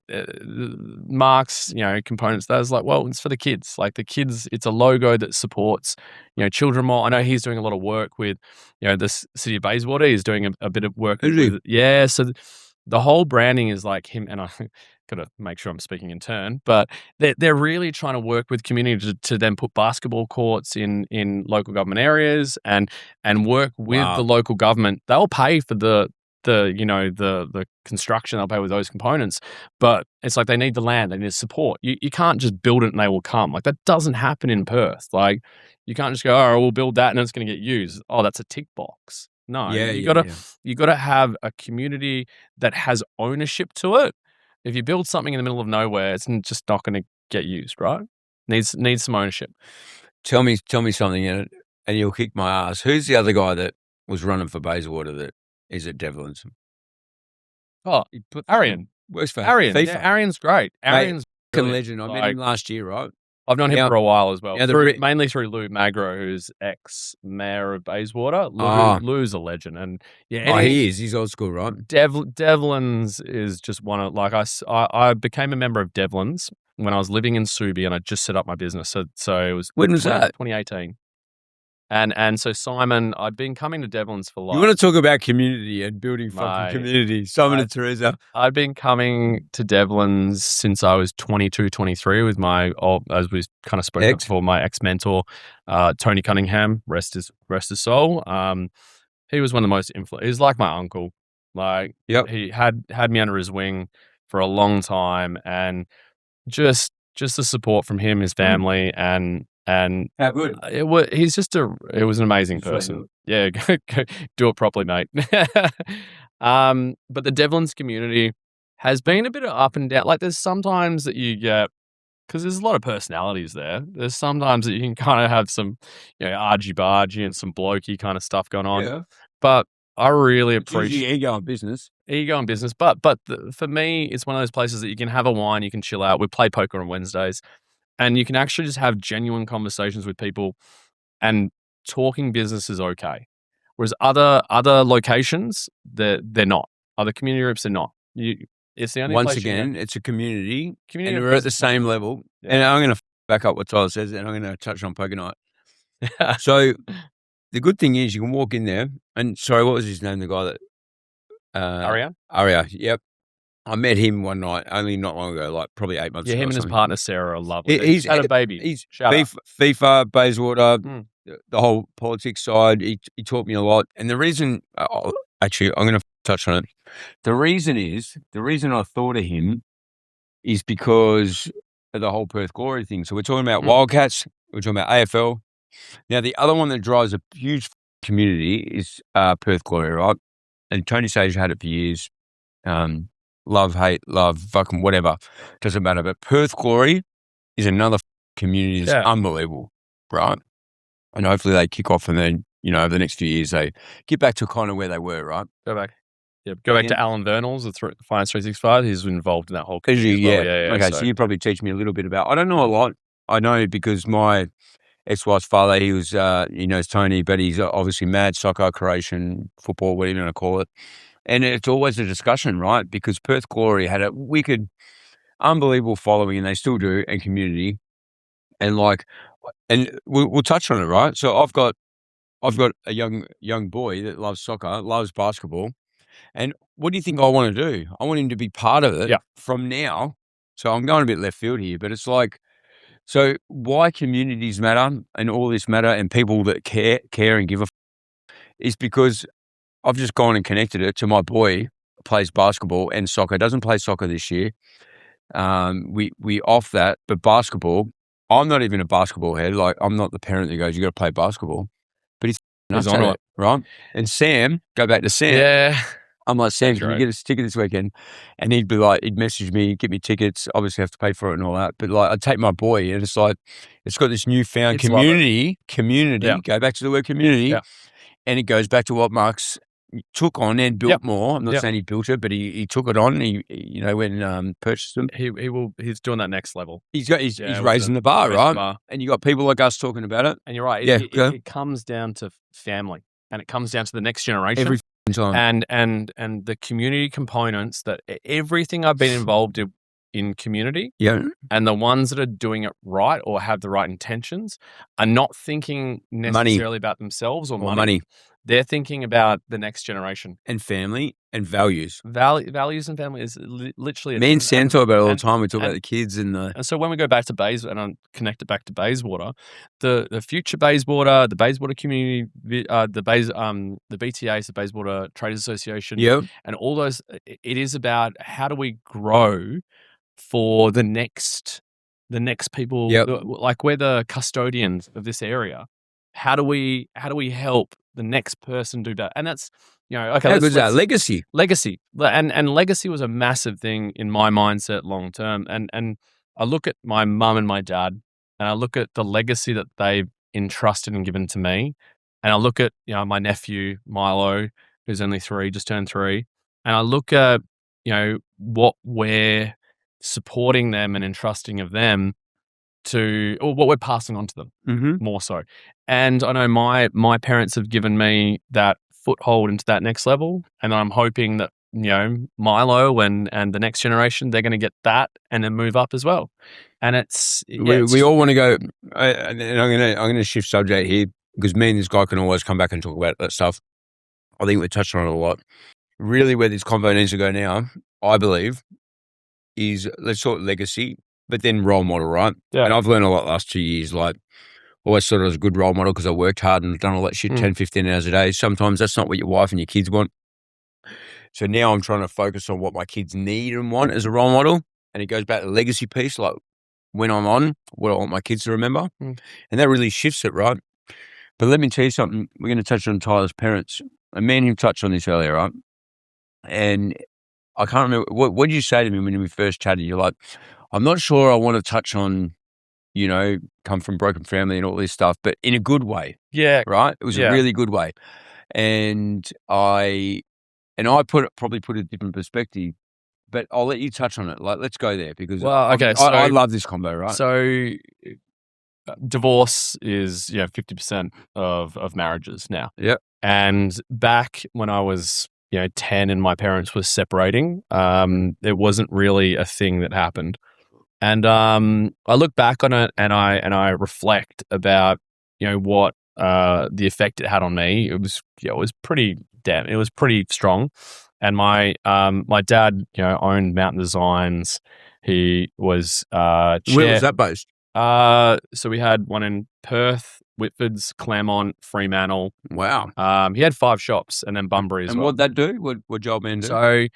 Mark's components. That's like, well, it's for the kids. Like the kids, it's a logo that supports children more. I know he's doing a lot of work with the city of Bayswater. He's doing a bit of work. Yeah, so the whole branding is like him, and I got to make sure I'm speaking in turn, but they're really trying to work with community to then put basketball courts in local government areas and work with the local government. They'll pay for the construction. They'll pay with those components, but it's like they need the land. They need support. You can't just build it and they will come. Like that doesn't happen in Perth. Like you can't just go, oh, we'll build that and it's going to get used. Oh, that's a tick box. No, you gotta have a community that has ownership to it. If you build something in the middle of nowhere, it's just not going to get used, right? Needs some ownership. Tell me something, and you'll kick my ass. Who's the other guy that was running for Bayswater that is at Devlin's? Oh, Arian. Works for Arian. FIFA. Yeah, Arian's great. Arian's a legend. I met him last year, right? I've known him for a while as well. Mainly through Lou Magro, who's ex-mayor of Bayswater. Lou's a legend. And he is. He's old school, right? Devlin's is just one of, like, I became a member of Devlin's when I was living in Subi and I just set up my business. So it was... When was that? 2018. And so Simon, I'd been coming to Devlin's for You want to talk about community and building fucking community. Simon and Teresa. I'd been coming to Devlin's since I was 22, 23 with my, as we kind of spoke about before, my ex-mentor, Tony Cunningham, rest his soul. He was one of the most influential. He's like my uncle. Like, he had me under his wing for a long time, and just the support from him, his family, and how good it was. It was an amazing person. Yeah, do it properly, mate. But the Devlin's community has been a bit of up and down. Like there's sometimes that you get, because there's a lot of personalities there. There's sometimes that you can kind of have some, argy-bargy and some blokey kind of stuff going on. Yeah. But I really appreciate ego in business. But for me, it's one of those places that you can have a wine, you can chill out. We play poker on Wednesdays. And you can actually just have genuine conversations with people, and talking business is okay. Whereas other locations, they're not. Other community groups, they're not. It's the only Once place again, it's a community and we're at the same level. Yeah. And I'm going to back up what Tyler says, and I'm going to touch on poker night. So the good thing is you can walk in there, and sorry, what was his name? The guy that Aria, yep. I met him one night, only not long ago, like probably 8 months ago. Yeah, him and his partner, Sarah, are lovely. He's had a baby. He's FIFA, Bayswater, the whole politics side. He taught me a lot. And the reason, actually, I'm going to touch on it. The reason I thought of him is because of the whole Perth Glory thing. So we're talking about Wildcats, we're talking about AFL. Now, the other one that drives a huge community is Perth Glory, right? And Tony Sage had it for years. Love, hate, love, fucking whatever. Doesn't matter. But Perth Glory is another community that's unbelievable, right? And hopefully they kick off, and then, over the next few years, they get back to kind of where they were, right? Go back. Yeah, go back to Alan Vernals, the Finance 365. He's involved in that whole community as well. Yeah. Okay, so you probably teach me a little bit about... I don't know a lot. I know because my ex-wife's father, he was, he knows Tony, but he's obviously mad soccer, Croatian football, whatever you want to call it. And it's always a discussion, right? Because Perth Glory had a wicked, unbelievable following, and they still do, and community. And we'll touch on it, right? So I've got a young boy that loves soccer, loves basketball. And what do you think I want to do? I want him to be part of it from now. So I'm going a bit left field here, but it's like, so why communities matter and all this matter and people that care and give a is because I've just gone and connected it to my boy who plays basketball and soccer, doesn't play soccer this year. We off that, but basketball, I'm not even a basketball head. Like, I'm not the parent that goes, you got to play basketball, but he's on it, right? And Sam, go back to Sam. Yeah. I'm like, Sam, can you get us a ticket this weekend? And he'd be like, he'd message me, get me tickets. Obviously have to pay for it and all that. But like, I'd take my boy, and it's like, it's got this newfound community, go back to the word community. Yeah. And it goes back to what Mark's took on and built more. I'm not saying he built it, but he took it on. He when purchased them. He's doing that next level. He's raising the bar, right? And you got people like us talking about it. And you're right. It comes down to family, and it comes down to the next generation. Every time. And the community components, that everything I've been involved in community, and the ones that are doing it right or have the right intentions are not thinking necessarily about themselves or money. They're thinking about the next generation and family and values. Values and family is literally. Me and Sam talk about it all the time. We talk about the kids and so when we go back to and I connect it back to Bayswater, the future Bayswater, the Bayswater community, the BTAs, the Bayswater Traders Association, and all those. It is about how do we grow for the next people. Like, we're the custodians of this area. How do we help the next person do that? And that's, okay. How good is that? Legacy. And legacy was a massive thing in my mindset long term. And I look at my mum and my dad, and I look at the legacy that they've entrusted and given to me. And I look at, my nephew, Milo, who's only 3, just turned 3. And I look at, what we're supporting them and entrusting of them to, or what we're passing on to them, more so. And I know my parents have given me that foothold into that next level, and I'm hoping that Milo and the next generation, they're going to get that and then move up as well. And we all want to go. And I'm going to shift subject here, because me and this guy can always come back and talk about that stuff. I think we touched on it a lot. Really, where this convo needs to go now, I believe, is, let's talk legacy, but then role model, right? Yeah. And I've learned a lot the last 2 years. Like, always thought I was a good role model because I worked hard and done all that shit 10, 15 hours a day. Sometimes that's not what your wife and your kids want. So now I'm trying to focus on what my kids need and want as a role model. And it goes back to the legacy piece, like when I'm on, what I want my kids to remember. And that really shifts it, right? But let me tell you something. We're going to touch on Tyler's parents. And me and him touched on this earlier, right? And I can't remember, what did you say to me when we first chatted? You're like, I'm not sure I want to touch on, come from broken family and all this stuff, but in a good way. Yeah. Right? It was a really good way. And I probably put a different perspective, but I'll let you touch on it. Like, let's go there, because I love this combo, right? So divorce is 50% of marriages now. Yep. And back when I was 10 and my parents were separating, it wasn't really a thing that happened. And I look back on it and I reflect about what the effect it had on me. It was pretty strong. And my dad owned Mountain Designs. He was where was that based? So we had one in Perth, Whitfords, Claremont, Fremantle. Wow. He had 5 shops, and then Bunbury as well. And what'd that do? What job man do? So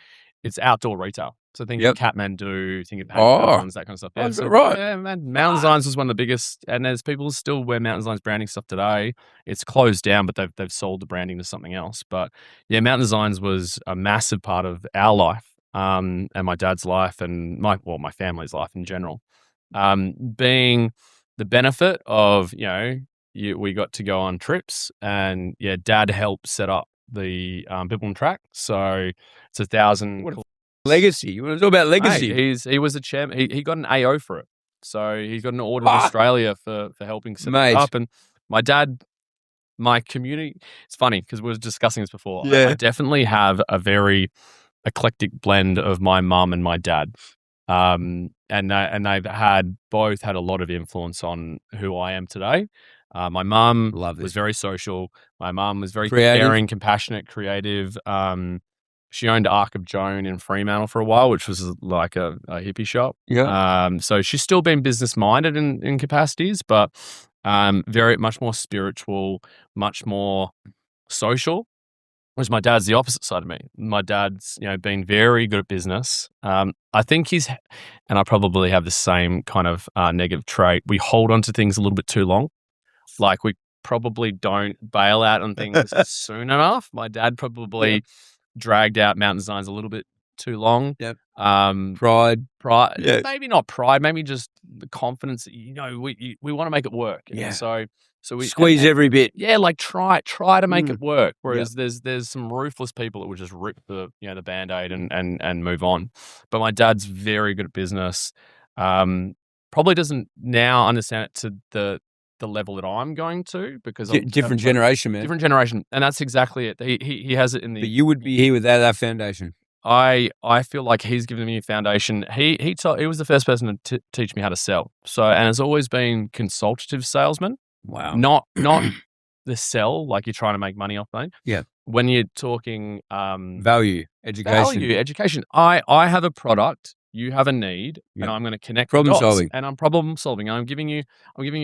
it's outdoor retail. So think of Kathmandu, think of Hackmans, that kind of stuff. Yeah, so, right. Yeah, man, Mountain Designs was one of the biggest, and there's people who still wear Mountain Designs branding stuff today. It's closed down, but they've sold the branding to something else. But yeah, Mountain Designs was a massive part of our life, and my dad's life, and my family's life in general. Being the benefit of we got to go on trips, and Dad helped set up the Bibbuln track. So it's 1,000. Legacy. You want to talk about legacy? Mate, he was a chairman. He got an AO for it. So he got an Order of Australia for helping set it up. And my dad my community, it's funny because we were discussing this before. Yeah. I definitely have a very eclectic blend of my mum and my dad. And they've both had a lot of influence on who I am today. My mum was very social. My mum was very caring, compassionate, creative. She owned Ark of Joan in Fremantle for a while, which was like a hippie shop. Yeah. So she's still been business minded in capacities, but very much more spiritual, much more social. Whereas my dad's the opposite side of me. My dad's, been very good at business. I think and I probably have the same kind of negative trait. We hold on to things a little bit too long. Like we probably don't bail out on things soon enough. My dad probably dragged out mountain designs a little bit too long. Yep. Pride. Yeah. Maybe not pride. Maybe just the confidence that, we want to make it work. Yeah. So we squeeze every bit. Yeah, like try to make it work. Whereas there's some ruthless people that would just rip the Band-Aid and move on. But my dad's very good at business. Probably doesn't now understand it to the level that I'm going to, because different generation, man. Different generation, and that's exactly it. He has it in the. But you would be here without that foundation. I feel like he's given me a foundation. He was the first person to teach me how to sell. So, and it's always been consultative salesman. Wow. Not the sell like you're trying to make money off thing. Yeah. When you're talking value, education. I have a product. You have a need, and I'm going to connect problem the dots, solving. and I'm problem solving. And I'm giving you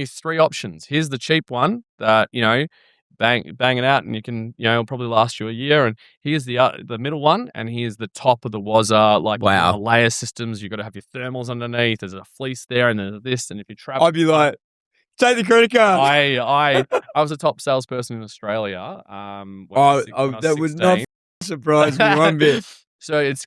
3 options. Here's the cheap one that bang it out, and you can it'll probably last you a year. And here's the middle one, and here's the top of the wazza, like layer systems. You've got to have your thermals underneath. There's a fleece there, and there's this. And if you travel, I'd be like, take the credit card. I was a top salesperson in Australia. That would not surprise me one bit. So it's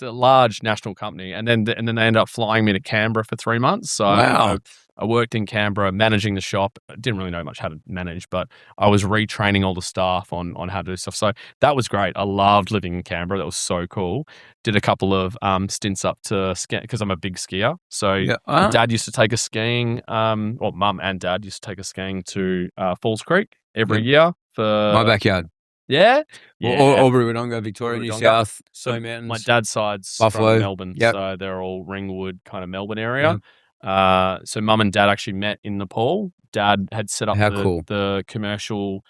a large national company, and then they ended up flying me to Canberra for 3 months. So I worked in Canberra managing the shop. I didn't really know much how to manage, but I was retraining all the staff on how to do stuff. So that was great. I loved living in Canberra. That was so cool. Did a couple of stints up to ski because I'm a big skier. So Dad used to take us skiing, or Mum and Dad used to take us skiing to Falls Creek every year for my backyard. Yeah. Albury, Wodonga, Victoria, New South, so mountains. My dad's side's Buffalo, from Melbourne, so they're all Ringwood kind of Melbourne area. So Mum and Dad actually met in Nepal. Dad had set up the commercial,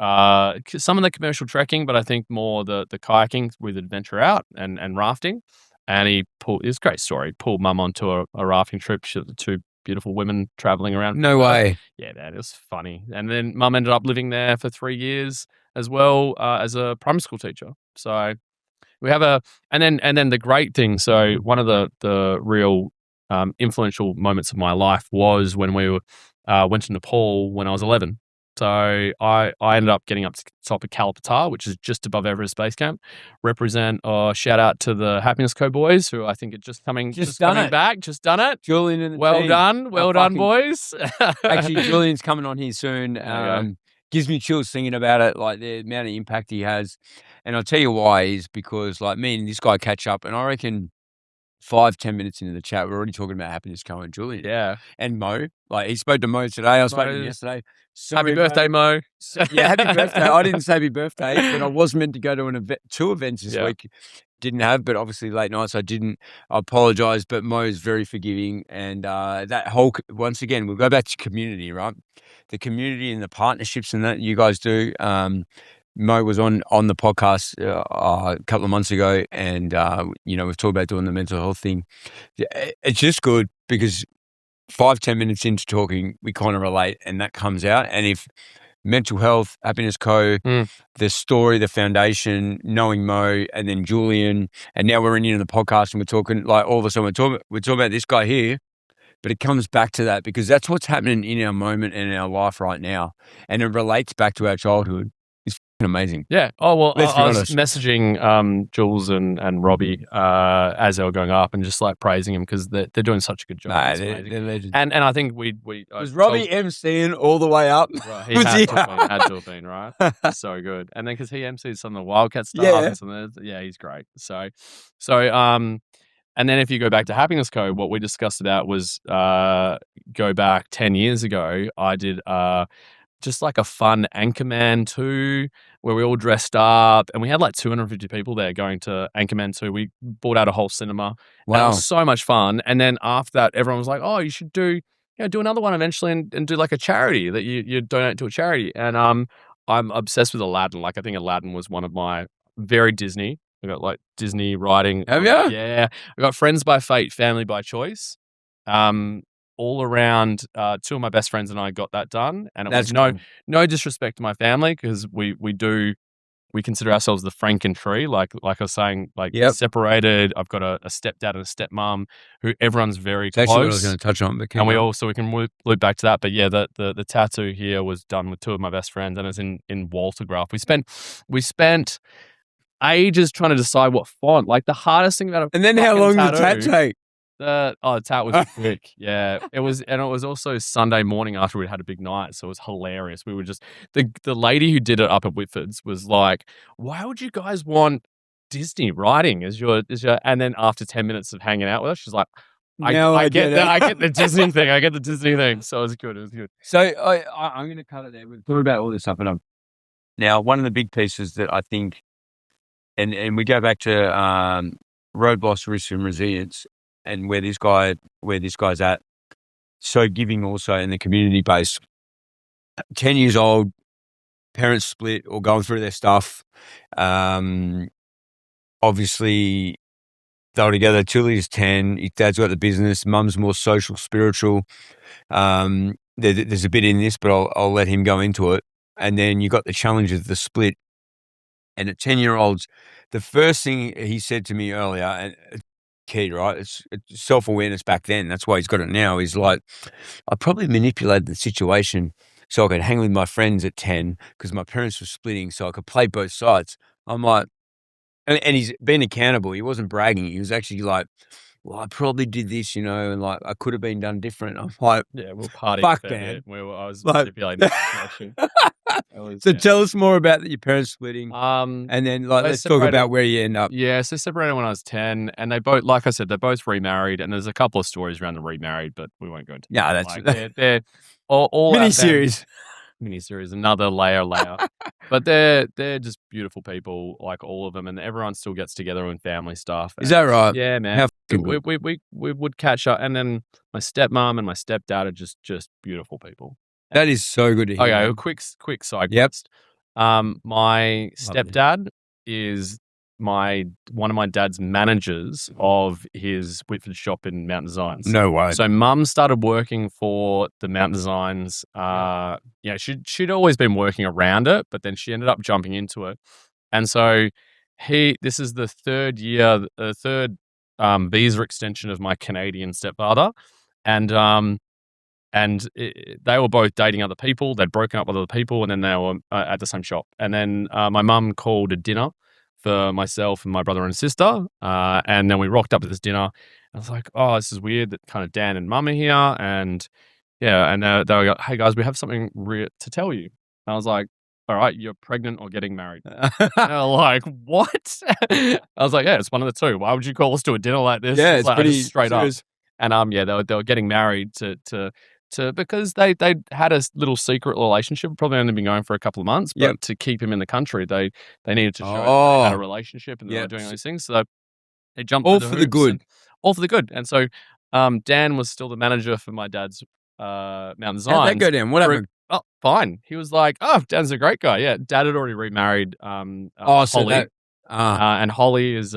some of the commercial trekking, but I think more the kayaking with Adventure Out and rafting. And it was a great story. Pulled Mum onto a rafting trip. She had the 2 beautiful women traveling around. No way. Yeah, man, it was funny. And then Mum ended up living there for 3 years as well, as a primary school teacher. So we have and then the great thing. So one of the real influential moments of my life was when we went to Nepal when I was 11. So I ended up getting up to the top of Kalapatar, which is just above Everest Base Camp. Represent or shout out to the Happiness Co boys, who I think are just coming back. Just done it. Julian and the well team. done, boys. Actually, Julian's coming on here soon. Gives me chills thinking about it, like the amount of impact he has. And I'll tell you why is because like me and this guy catch up, and I reckon 5-10 minutes into the chat, we're already talking about Happiness Co and Julian. Yeah. And Mo. Like he spoke to Mo today. I spoke to him yesterday. Happy birthday, Mo. Yeah, happy birthday. I didn't say happy birthday, but I was meant to go to 2 events this week. Didn't have, but obviously late nights I didn't. I apologize, but Mo is very forgiving. And that whole, once again, we'll go back to community, right? The community and the partnerships and that you guys do. Mo was on the podcast a couple of months ago, and we've talked about doing the mental health thing. It's just good because 5-10 minutes into talking, we kind of relate, and that comes out. And if mental health, Happiness Co, the story, the foundation, knowing Mo, and then Julian, and now we're in the podcast, and we're talking like all of a sudden we're talking about this guy here. But it comes back to that because that's what's happening in our moment and in our life right now, and it relates back to our childhood. Amazing. Yeah. Oh, well, I was messaging Jules and Robbie as they were going up and just like praising him because they're doing such a good job. Nah, they're legends. And I think we was Robbie MCing all the way up? Right, he had to have been, right? So good. And then because he MC'd some of the Wildcat stuff. He's great. So and then if you go back to Happiness Co, what we discussed about was go back 10 years ago, I did just like a fun Anchorman 2 where we all dressed up, and we had like 250 people there going to Anchorman 2. We bought out a whole cinema. And it Wow. was so much fun. And then after that, everyone was like, oh, you should do another one eventually and do like a charity that you donate to a charity. And I'm obsessed with Aladdin. Like, I think Aladdin was one of my very Disney. I got like Disney writing. Have you? Yeah. I got Friends by Fate, Family by Choice. All around, two of my best friends and I got that done. And it was no disrespect to my family, because we consider ourselves the Franken tree. Like I was saying, like separated. I've got a stepdad and a stepmom who everyone's very close. Actually what I was going to touch on. And we can loop back to that. But yeah, the tattoo here was done with two of my best friends, and it's in Waltergraph. We spent ages trying to decide what font. Like, the hardest thing about a and then how long did the tat take? The tat was quick. Yeah, it was also Sunday morning after we'd had a big night, so it was hilarious. We were just the lady who did it up at Whitford's was like, "Why would you guys want Disney writing as your?" And then after 10 minutes of hanging out with us, she's like, "I get the Disney thing. I get the Disney thing." So it was good. It was good. So I'm going to cut it there. We've thought about all this up and up. Now, one of the big pieces that I think, and we go back to road loss, risk, and resilience. And where this guy's at, so giving also in the community base. 10 years old, parents split or going through their stuff. Obviously, they're together. Tilly's 10. His dad's got the business. Mum's more social, spiritual. There's a bit in this, but I'll let him go into it. And then you got the challenge of the split. And at 10-year-olds, the first thing he said to me earlier, and key, right? It's self-awareness back then. That's why he's got it now. He's like, I probably manipulated the situation so I could hang with my friends at 10 because my parents were splitting, so I could play both sides. I'm like, and he's been accountable. He wasn't bragging. He was actually like, well, I probably did this, and like I could have been done different. I'm like, yeah, we'll party. Fuck, man. I was manipulating the situation. Tell us more about your parents splitting, and then let's talk about where you end up. Yeah, so separated when I was 10, and they both, like I said, they're both remarried, and there's a couple of stories around the remarried, but we won't go into. Yeah, that's they're all mini-series. Another layer, but they're just beautiful people, like all of them, and everyone still gets together and family stuff. Is that right? Yeah, man. How we would catch up, and then my stepmom and my stepdad are just beautiful people. That is so good to hear. Okay, a quick side quest. My stepdad is one of my dad's managers of his Whitford shop in Mount Designs. No way. So mum started working for the Mount Designs. She'd always been working around it, but then she ended up jumping into it. And so this is the third visa extension of my Canadian stepfather. And they were both dating other people. They'd broken up with other people, and then they were at the same shop. And then my mum called a dinner for myself and my brother and sister. And then we rocked up at this dinner. I was like, oh, this is weird that kind of Dan and mum are here. And yeah, and they were like, hey guys, we have something to tell you. And I was like, all right, you're pregnant or getting married. And they were like, what? I was like, yeah, it's one of the two. Why would you call us to a dinner like this? Yeah, it's like, pretty straight serious. up. And they were getting married to because they had a little secret relationship, probably only been going for a couple of months, but to keep him in the country, they needed to show they had a relationship, and they were doing all these things. So they jumped all for the good. All for the good. And so Dan was still the manager for my dad's Mount Designs. How'd that go down? What happened? Oh, fine. He was like, oh, Dan's a great guy. Yeah, Dad had already remarried Holly. And Holly is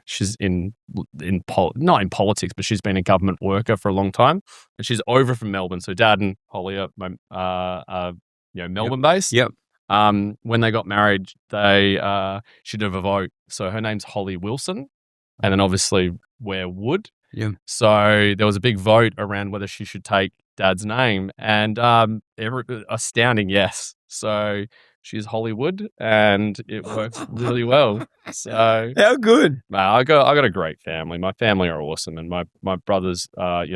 she's not in politics, but she's been a government worker for a long time, and she's over from Melbourne. So Dad and Holly are Melbourne based. Yep. When they got married, she did a vote. So her name's Holly Wilson, and then obviously we're Wood. Yeah. So there was a big vote around whether she should take Dad's name, and astounding yes. So she's Hollywood, and it works really well. So how good? I got a great family. My family are awesome, and my brother's got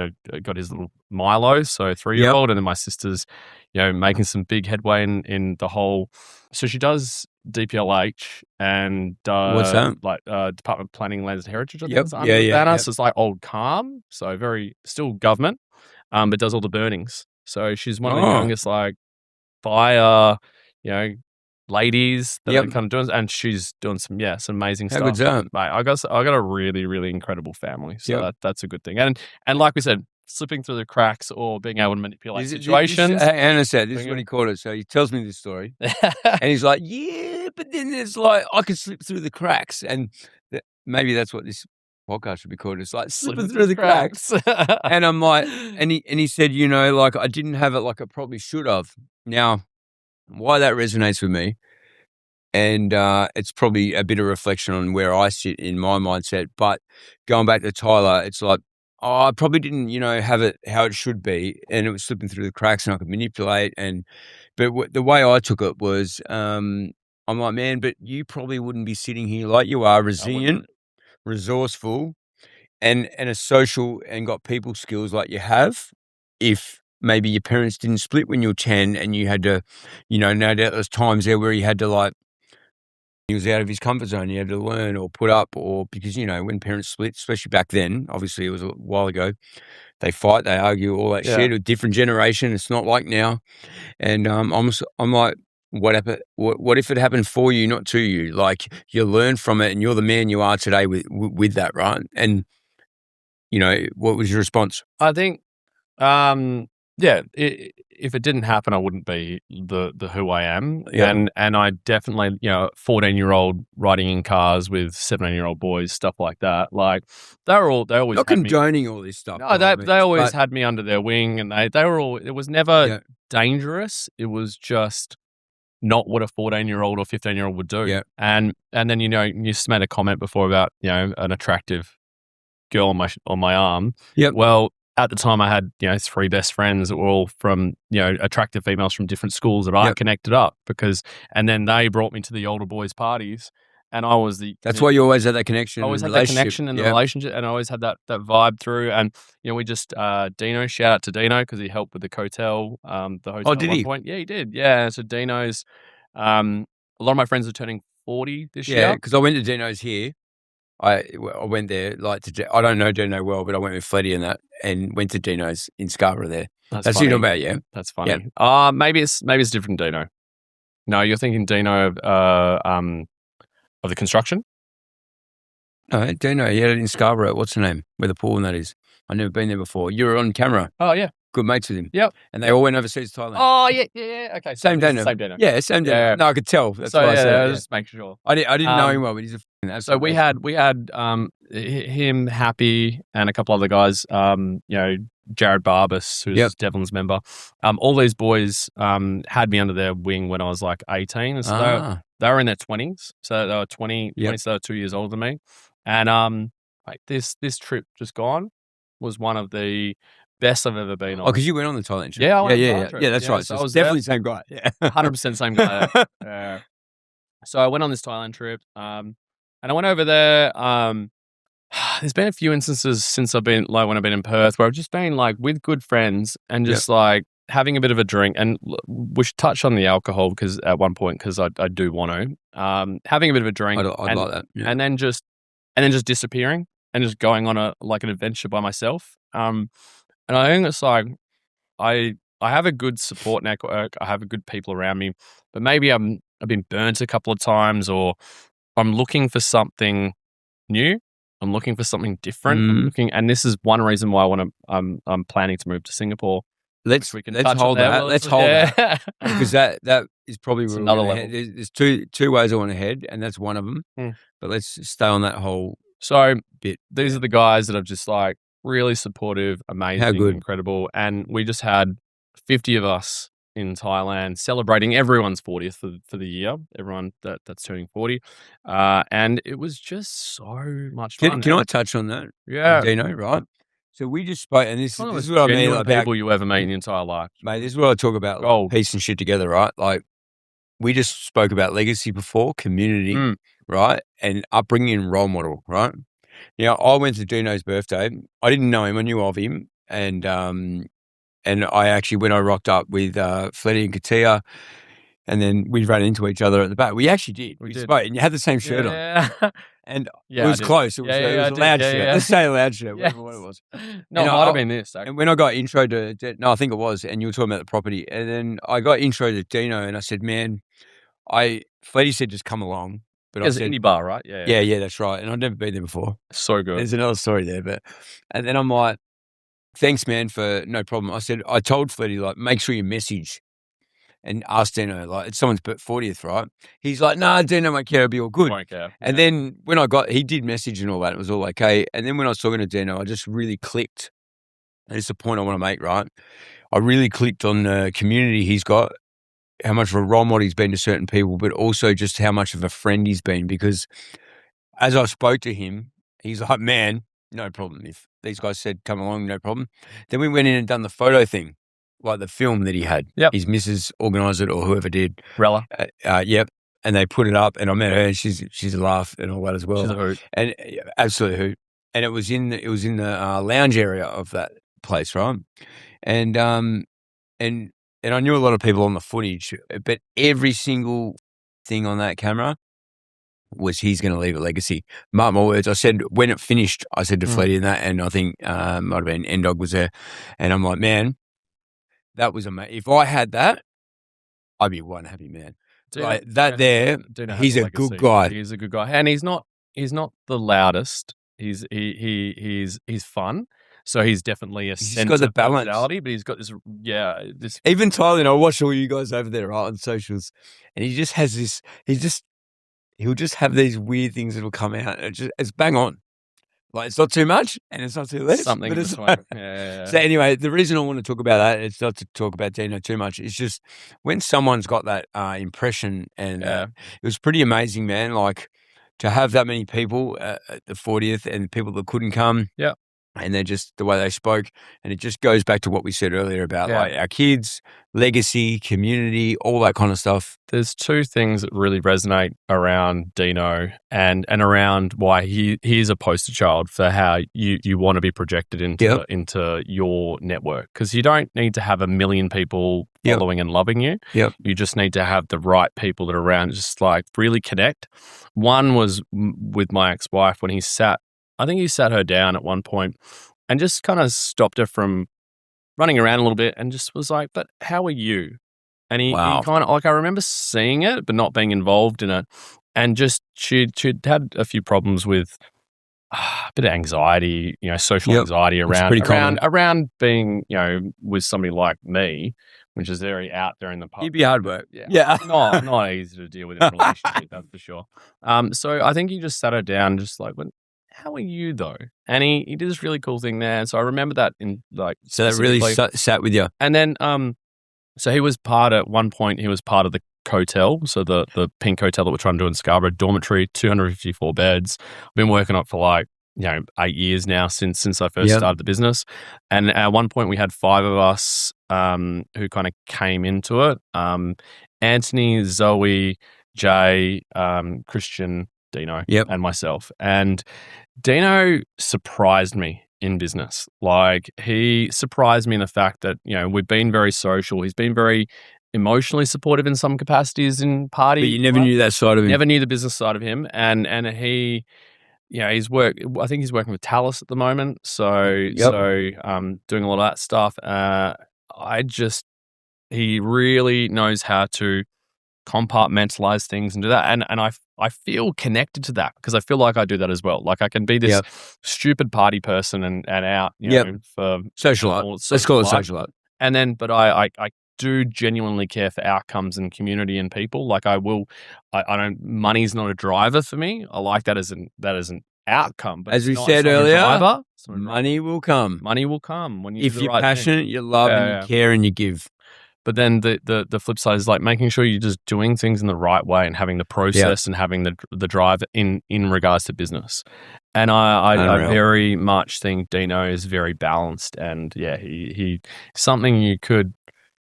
his little Milo, so 3-year-old, and then my sister's making some big headway in the whole. So she does DPLH and what's that? Like Department of Planning, Lands and Heritage. I think it's yeah. Banner. So it's like Old Calm, so very still government, but does all the burnings. So she's one of the youngest, like, fire, ladies that are kind of doing, and she's doing some amazing stuff. How good's that? Mate, I got a really, really incredible family, so that's a good thing. And like we said, slipping through the cracks or being able to manipulate situations. Anna said, this is what he called it. So he tells me this story, and he's like, "Yeah, but then there's like I could slip through the cracks," and maybe that's what this podcast should be called. It's like slipping through the cracks. And I'm like, and he said, like I didn't have it like I probably should have. Now, why that resonates with me, and it's probably a bit of reflection on where I sit in my mindset. But going back to Tyler, it's like, I probably didn't, have it how it should be, and it was slipping through the cracks, and I could manipulate. But the way I took it was, I'm like, man, but you probably wouldn't be sitting here like you are, resilient, resourceful, and a social and got people skills like you have, if maybe your parents didn't split when you were 10 and you had to, no doubt there's times there where he had to, like, he was out of his comfort zone. He had to learn or put up, or because, when parents split, especially back then, obviously it was a while ago, they fight, they argue, all that shit. A different generation. It's not like now. And I'm like, what if it happened for you, not to you? Like, you learn from it and you're the man you are today with that, right? And, what was your response? I think, if it didn't happen, I wouldn't be the who I am. And I definitely, 14-year-old riding in cars with 17-year-old boys, stuff like that. Like, they always not condoning all this stuff. No, they always had me under their wing, and they were all. It was never dangerous. It was just not what a 14-year-old or 15-year-old would do. And then you just made a comment before about an attractive girl on my arm. Well, at the time I had, 3 best friends that were all from, attractive females from different schools that I connected up and then they brought me to the older boys' parties, and I was that's why you always had that connection. I always had that connection in the relationship, and I always had that vibe through. And, we just, Dino, shout out to Dino because he helped with the hotel, the hotel at one point. Yeah, he did. Yeah. So Dino's, a lot of my friends are turning 40 this year. Yeah, because I went to Dino's here. I went there, like, I don't know Dino well, but I went with Fleddy and went to Dino's in Scarborough there. That's you know about, That's funny. Maybe it's different Dino. No, you're thinking Dino of the construction? No, Dino, he had it in Scarborough. What's the name? Where the pool and that is. I've never been there before. You were on camera. Oh, yeah. Good mates with him. Yep. And they all went overseas to Thailand. Oh, yeah. Okay. Same Dino. Yeah, same Dino. Yeah. No, I could tell. That's why I said it. Just make sure. I didn't know him well, but he's a so we had him, Happy, and a couple other guys, Jared Barbas, who's Devlin's member. All these boys had me under their wing when I was like 18. And so they were in their 20s. So they were 20, so they were 2 years older than me. And like this trip just gone was one of the best I've ever been on. Oh, because you went on the Thailand trip. Yeah, I went on the Thailand trip. Yeah, that's right. So I was definitely the same guy. Yeah. 100% same guy. Yeah. So I went on this Thailand trip, and I went over there. There's been a few instances since I've been, like, when I've been in Perth, where I've just been like with good friends and just like having a bit of a drink. And we should touch on the alcohol because at one point, because I do want to, having a bit of a drink. I'd like that. Yeah. And then just disappearing and just going on an adventure by myself. And I think it's like I have a good support network. I have good people around me, but maybe I've been burnt a couple of times, or I'm looking for something new. I'm looking for something different. And this is one reason why I'm planning to move to Singapore. Let's hold that. Let's hold that, because that is probably where another level. There's two ways I want to head, and that's one of them. But let's stay on that whole bit. These are the guys that are just like really supportive, amazing, incredible, and we just had 50 of us in Thailand celebrating everyone's 40th for the year, everyone that's turning 40. And it was just so much fun. Can I touch on that? Yeah. Dino, right? So we just spoke, and this is what I mean about people you ever meet in your entire life. Mate, this is what I talk about, like, piece and shit together, right? Like, we just spoke about legacy before, community, right? And upbringing and role model, right? I went to Dino's birthday. I didn't know him. I knew of him. And I actually, when I rocked up with Fleddy and Katia, and then we ran into each other at the back. We actually did. We spoke, and you had the same shirt on. And Yeah, it was close. It was, it was a loud shirt. Let's say a loud shirt, whatever what it was. No, it might have been this. And when I got intro to, no, I think it was, and you were talking about the property. And then I got intro to Dino and I said, man, Fletty said, just come along. But It's an indie bar, right? Yeah, that's right. And I'd never been there before. So good. There's another story there. And then I'm like, thanks, man, for no problem. I told Fletty, like, make sure you message and ask Dino, like, it's someone's 40th, right? He's like, nah, Dino won't care, it'll be all good. Won't care. And then when he did message and all that, it was all okay. And then when I was talking to Dino, I just really clicked. And it's the point I want to make, right? I really clicked on the community he's got, how much of a role model he's been to certain people, but also just how much of a friend he's been. Because as I spoke to him, he's like, man, no problem. If these guys said, come along, no problem. Then we went in and done the photo thing. Like the film that he had. Yep. His missus organised it or whoever did. Rella. Yep. And they put it up and I met her and she's a laugh and all that as well. She's a hoot. And absolute hoot. And it was in the lounge area of that place, right? And I knew a lot of people on the footage, but every single thing on that camera was he's going to leave a legacy. Mark my words. I said, when it finished, I said to Fletty and that, and I think might have been N-Dog was there. And I'm like, man, that was amazing. If I had that, I'd be one happy man. Like that there, he's a good guy. He's a good guy. And he's not the loudest. He's fun. So he's definit's got the balance. But he's got this, this. Even Tyler, I watch all you guys over there, right, on socials, and he just has this, he'll just have these weird things that'll come out. It's bang on. Like, it's not too much and it's not too less. Something. But it's yeah. So anyway, the reason I want to talk about that, it's not to talk about Dino too much. It's just when someone's got that impression, and it was pretty amazing, man. Like to have that many people at the 40th and people that couldn't come. Yeah. And they're just the way they spoke. And it just goes back to what we said earlier about like our kids, legacy, community, all that kind of stuff. There's two things that really resonate around Dino and around why he is a poster child for how you want to be projected into your network. Because you don't need to have 1 million people following and loving you. Yep. You just need to have the right people that are around, just like really connect. One was with my ex-wife when he sat her down at one point and just kind of stopped her from running around a little bit and just was like, but how are you? And he kind of, like, I remember seeing it, but not being involved in it. And just, she'd had a few problems with a bit of anxiety, social anxiety around being, with somebody like me, which is very out there in the pub. You'd be hard work. Yeah. Not easy to deal with in a relationship, that's for sure. So I think he just sat her down, just like, how are you though? And he did this really cool thing there. And so I remember that so that really sat with you. And then, so he was at one point, he was part of the hotel. So the pink hotel that we're trying to do in Scarborough, dormitory, 254 beds. I've been working on it for 8 years now since I first started the business. And at one point we had 5 of us who kind of came into it. Anthony, Zoe, Jay, Christian, Dino, and myself. And Dino surprised me in business. Like, he surprised me in the fact that, we've been very social. He's been very emotionally supportive in some capacities in party. But you never knew that side of him. Never knew the business side of him. And he, I think he's working with Talus at the moment. So doing a lot of that stuff. He really knows how to compartmentalize things and do that. And I feel connected to that because I feel like I do that as well. Like, I can be this stupid party person and out, for socialite. Let's call it socialite. And then, but I do genuinely care for outcomes and community and people. Like, I don't, money's not a driver for me. I like that as an outcome. But as we said earlier, money will come. Money will come when if you're passionate, you love and you care and you give. But then the flip side is like making sure you're just doing things in the right way and having the process and having the drive in regards to business. And I very much think Dino is very balanced, and he something you could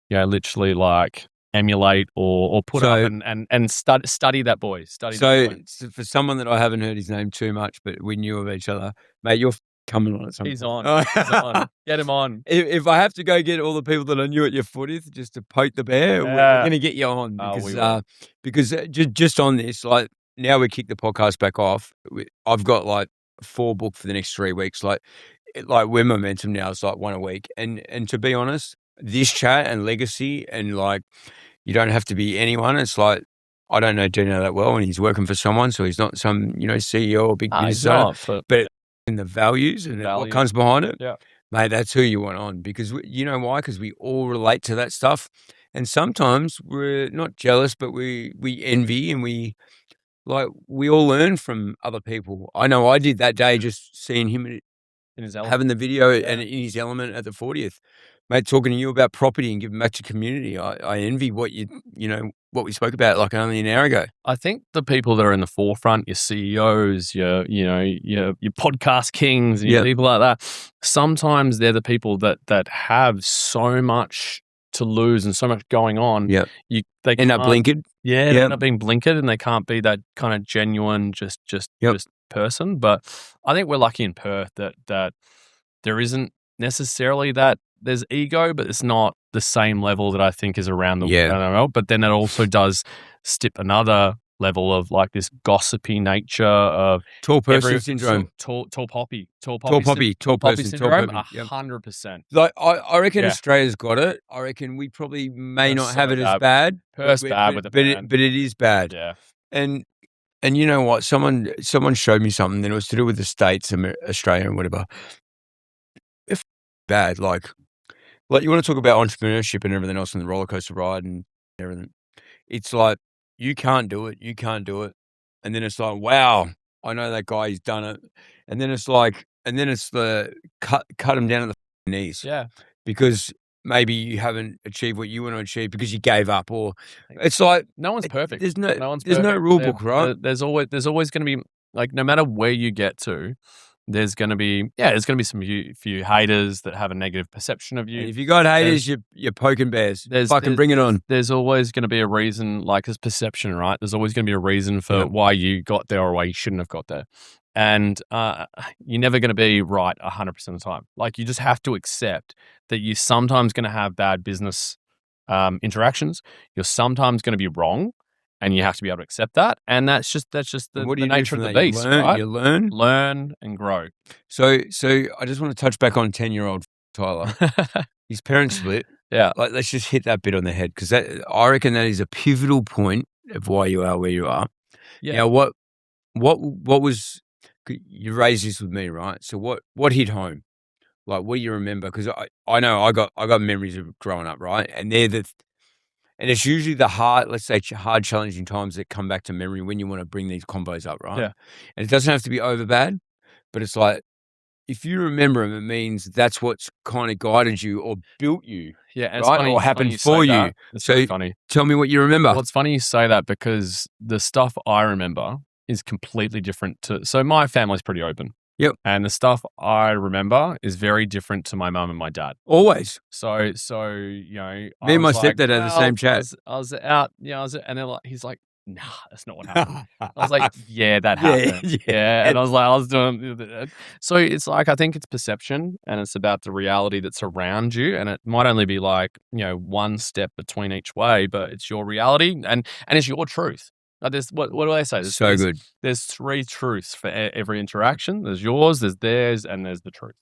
literally like emulate or put up and study that boy. So for someone that I haven't heard his name too much, but we knew of each other, mate, you're coming on at some point. He's on. Get him on. If I have to go get all the people that I knew at your 40th just to poke the bear, we're going to get you on because just on this, like, now we kick the podcast back off. I've got like 4 booked for the next 3 weeks. Like we're momentum now. It's like 1 a week. And to be honest, this chat and legacy and like, you don't have to be anyone. It's like, I don't know Dino that well, and he's working for someone, so he's not some, CEO or big business. But in the values and what comes behind it, mate, that's who you want on. Because you know why? Because we all relate to that stuff. And sometimes we're not jealous, but we envy, and we all learn from other people. I know I did that day, just seeing him in his element, having the video and in his element at the 40th. Mate, talking to you about property and giving back to community. I envy what what we spoke about like only an hour ago. I think the people that are in the forefront, your CEOs, your podcast kings, and your people like that, sometimes they're the people that have so much to lose and so much going on. Yeah, they end up blinkered. Yeah, they end up being blinkered, and they can't be that kind of genuine, just person. But I think we're lucky in Perth that there isn't necessarily that. There's ego, but it's not the same level that I think is around the world. But then it also does stip another level of like this gossipy nature of tall person syndrome, tall poppy syndrome, 100%. Like I reckon Australia's got it. I reckon we probably may not have it as bad. Perth's bad with it, but it is bad. Yeah, and you know what? Someone showed me something, and it was to do with the states, Australia, and whatever. It's bad, like you want to talk about entrepreneurship and everything else and the roller coaster ride and everything. It's like, you can't do it. And then it's like, wow, I know that guy, he's done it. And then it's like, the cut him down at the knees. Yeah. Because maybe you haven't achieved what you want to achieve because you gave up, or it's like, no one's perfect. There's no rule book, right? There's always going to be, like, no matter where you get to, there's going to be some few haters that have a negative perception of you. And if you got haters, you're poking bears. Bring it on. There's always going to be a reason, like, it's perception, right? There's always going to be a reason for why you got there or why you shouldn't have got there. And you're never going to be right 100% of the time. Like, you just have to accept that you're sometimes going to have bad business interactions. You're sometimes going to be wrong. And you have to be able to accept that. And that's just the nature of the beast, right? You learn and grow. So I just want to touch back on 10-year-old Tyler. His parents split. Yeah. Like, let's just hit that bit on the head, because I reckon that is a pivotal point of why you are where you are. Yeah. Now, what was, you raised this with me, right? So what hit home? Like, what do you remember? Because I know I got memories of growing up, right? And and it's usually the hard, challenging times that come back to memory when you want to bring these combos up, right? Yeah. And it doesn't have to be over bad, but it's like, if you remember them, it means that's what's kind of guided you or built you. Yeah, and right? It's funny, or happened for you. It's really funny. Tell me what you remember. Well, it's funny you say that, because the stuff I remember is completely different so my family's pretty open. Yep. And the stuff I remember is very different to my mum and my dad. Always. So me and my stepdad had the same chat. I was out, and then he's like, nah, that's not what happened. I was like, yeah, that happened. Yeah. And I was doing. So it's like, I think it's perception, and it's about the reality that's around you. And it might only be like, one step between each way, but it's your reality and it's your truth. There's what do I say? Good. There's 3 truths for every interaction. There's yours, there's theirs, and there's the truth.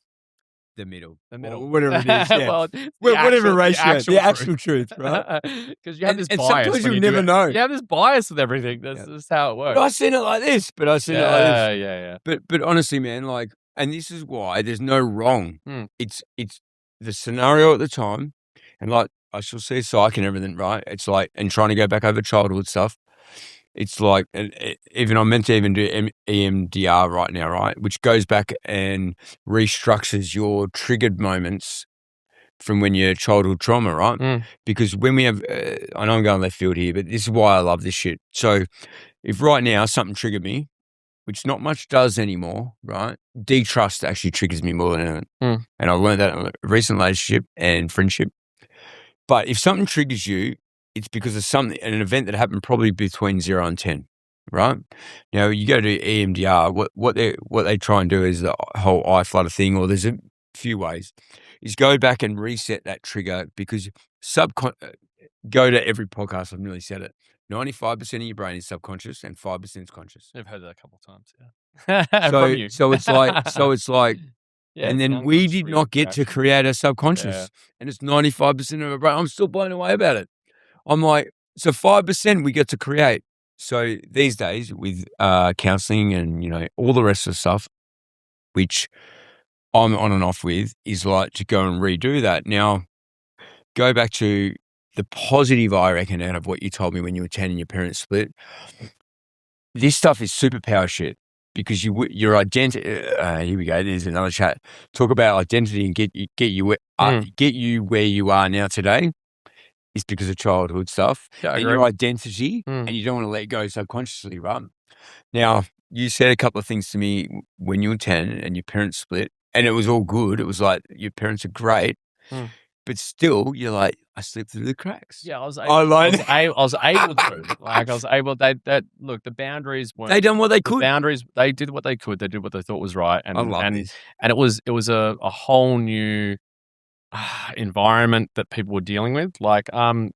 The middle. Or whatever it is. Yeah. Whatever ratio. The actual truth, right? Because you have this and bias. Sometimes you never know. You have this bias with everything. That's how it works. But I've seen it like this. Yeah. But honestly, man, like, and this is why there's no wrong. It's the scenario at the time, and like, I shall see psych and everything, right? It's like, and trying to go back over childhood stuff. It's like, even I'm meant to even do EMDR right now, right? Which goes back and restructures your triggered moments from when your childhood trauma, right? Because when we have, I know I'm going left field here, but this is why I love this shit. So if right now something triggered me, which not much does anymore, right? Detrust actually triggers me more than anything. And I learned that in a recent relationship and friendship. But if something triggers you, it's because of an event that happened probably between 0 and 10, right? Now, you go to EMDR, what they try and do is the whole eye flutter thing, or there's a few ways, is go back and reset that trigger, because go to every podcast, I've nearly said it, 95% of your brain is subconscious and 5% is conscious. I've heard that a couple of times. Yeah. So, From you. so it's like, Yeah, and it's an then we unconscious did not get to reaction. create our subconscious, and it's 95% of our brain. I'm still blown away about it. I'm like, so 5% we get to create. So these days with counseling and, you know, all the rest of the stuff, which I'm on and off with, is like to go and redo that. Now, go back to the positive, I reckon, out of what you told me when you were 10 and your parents split. This stuff is superpower shit because your identity. Here we go. There's another chat. Talk about identity and get you where you are now today. Is because of childhood stuff and your identity, and you don't want to let go subconsciously, right? Now, you said a couple of things to me when you were 10 and your parents split, and it was all good. It was like, your parents are great, but still, you're like, I slipped through the cracks. Yeah, I was able to. Like, I was able. Look, the boundaries weren't. They done what they could. Boundaries. They did what they could. They did what they thought was right. And I love this. And it was a whole new environment that people were dealing with. Like,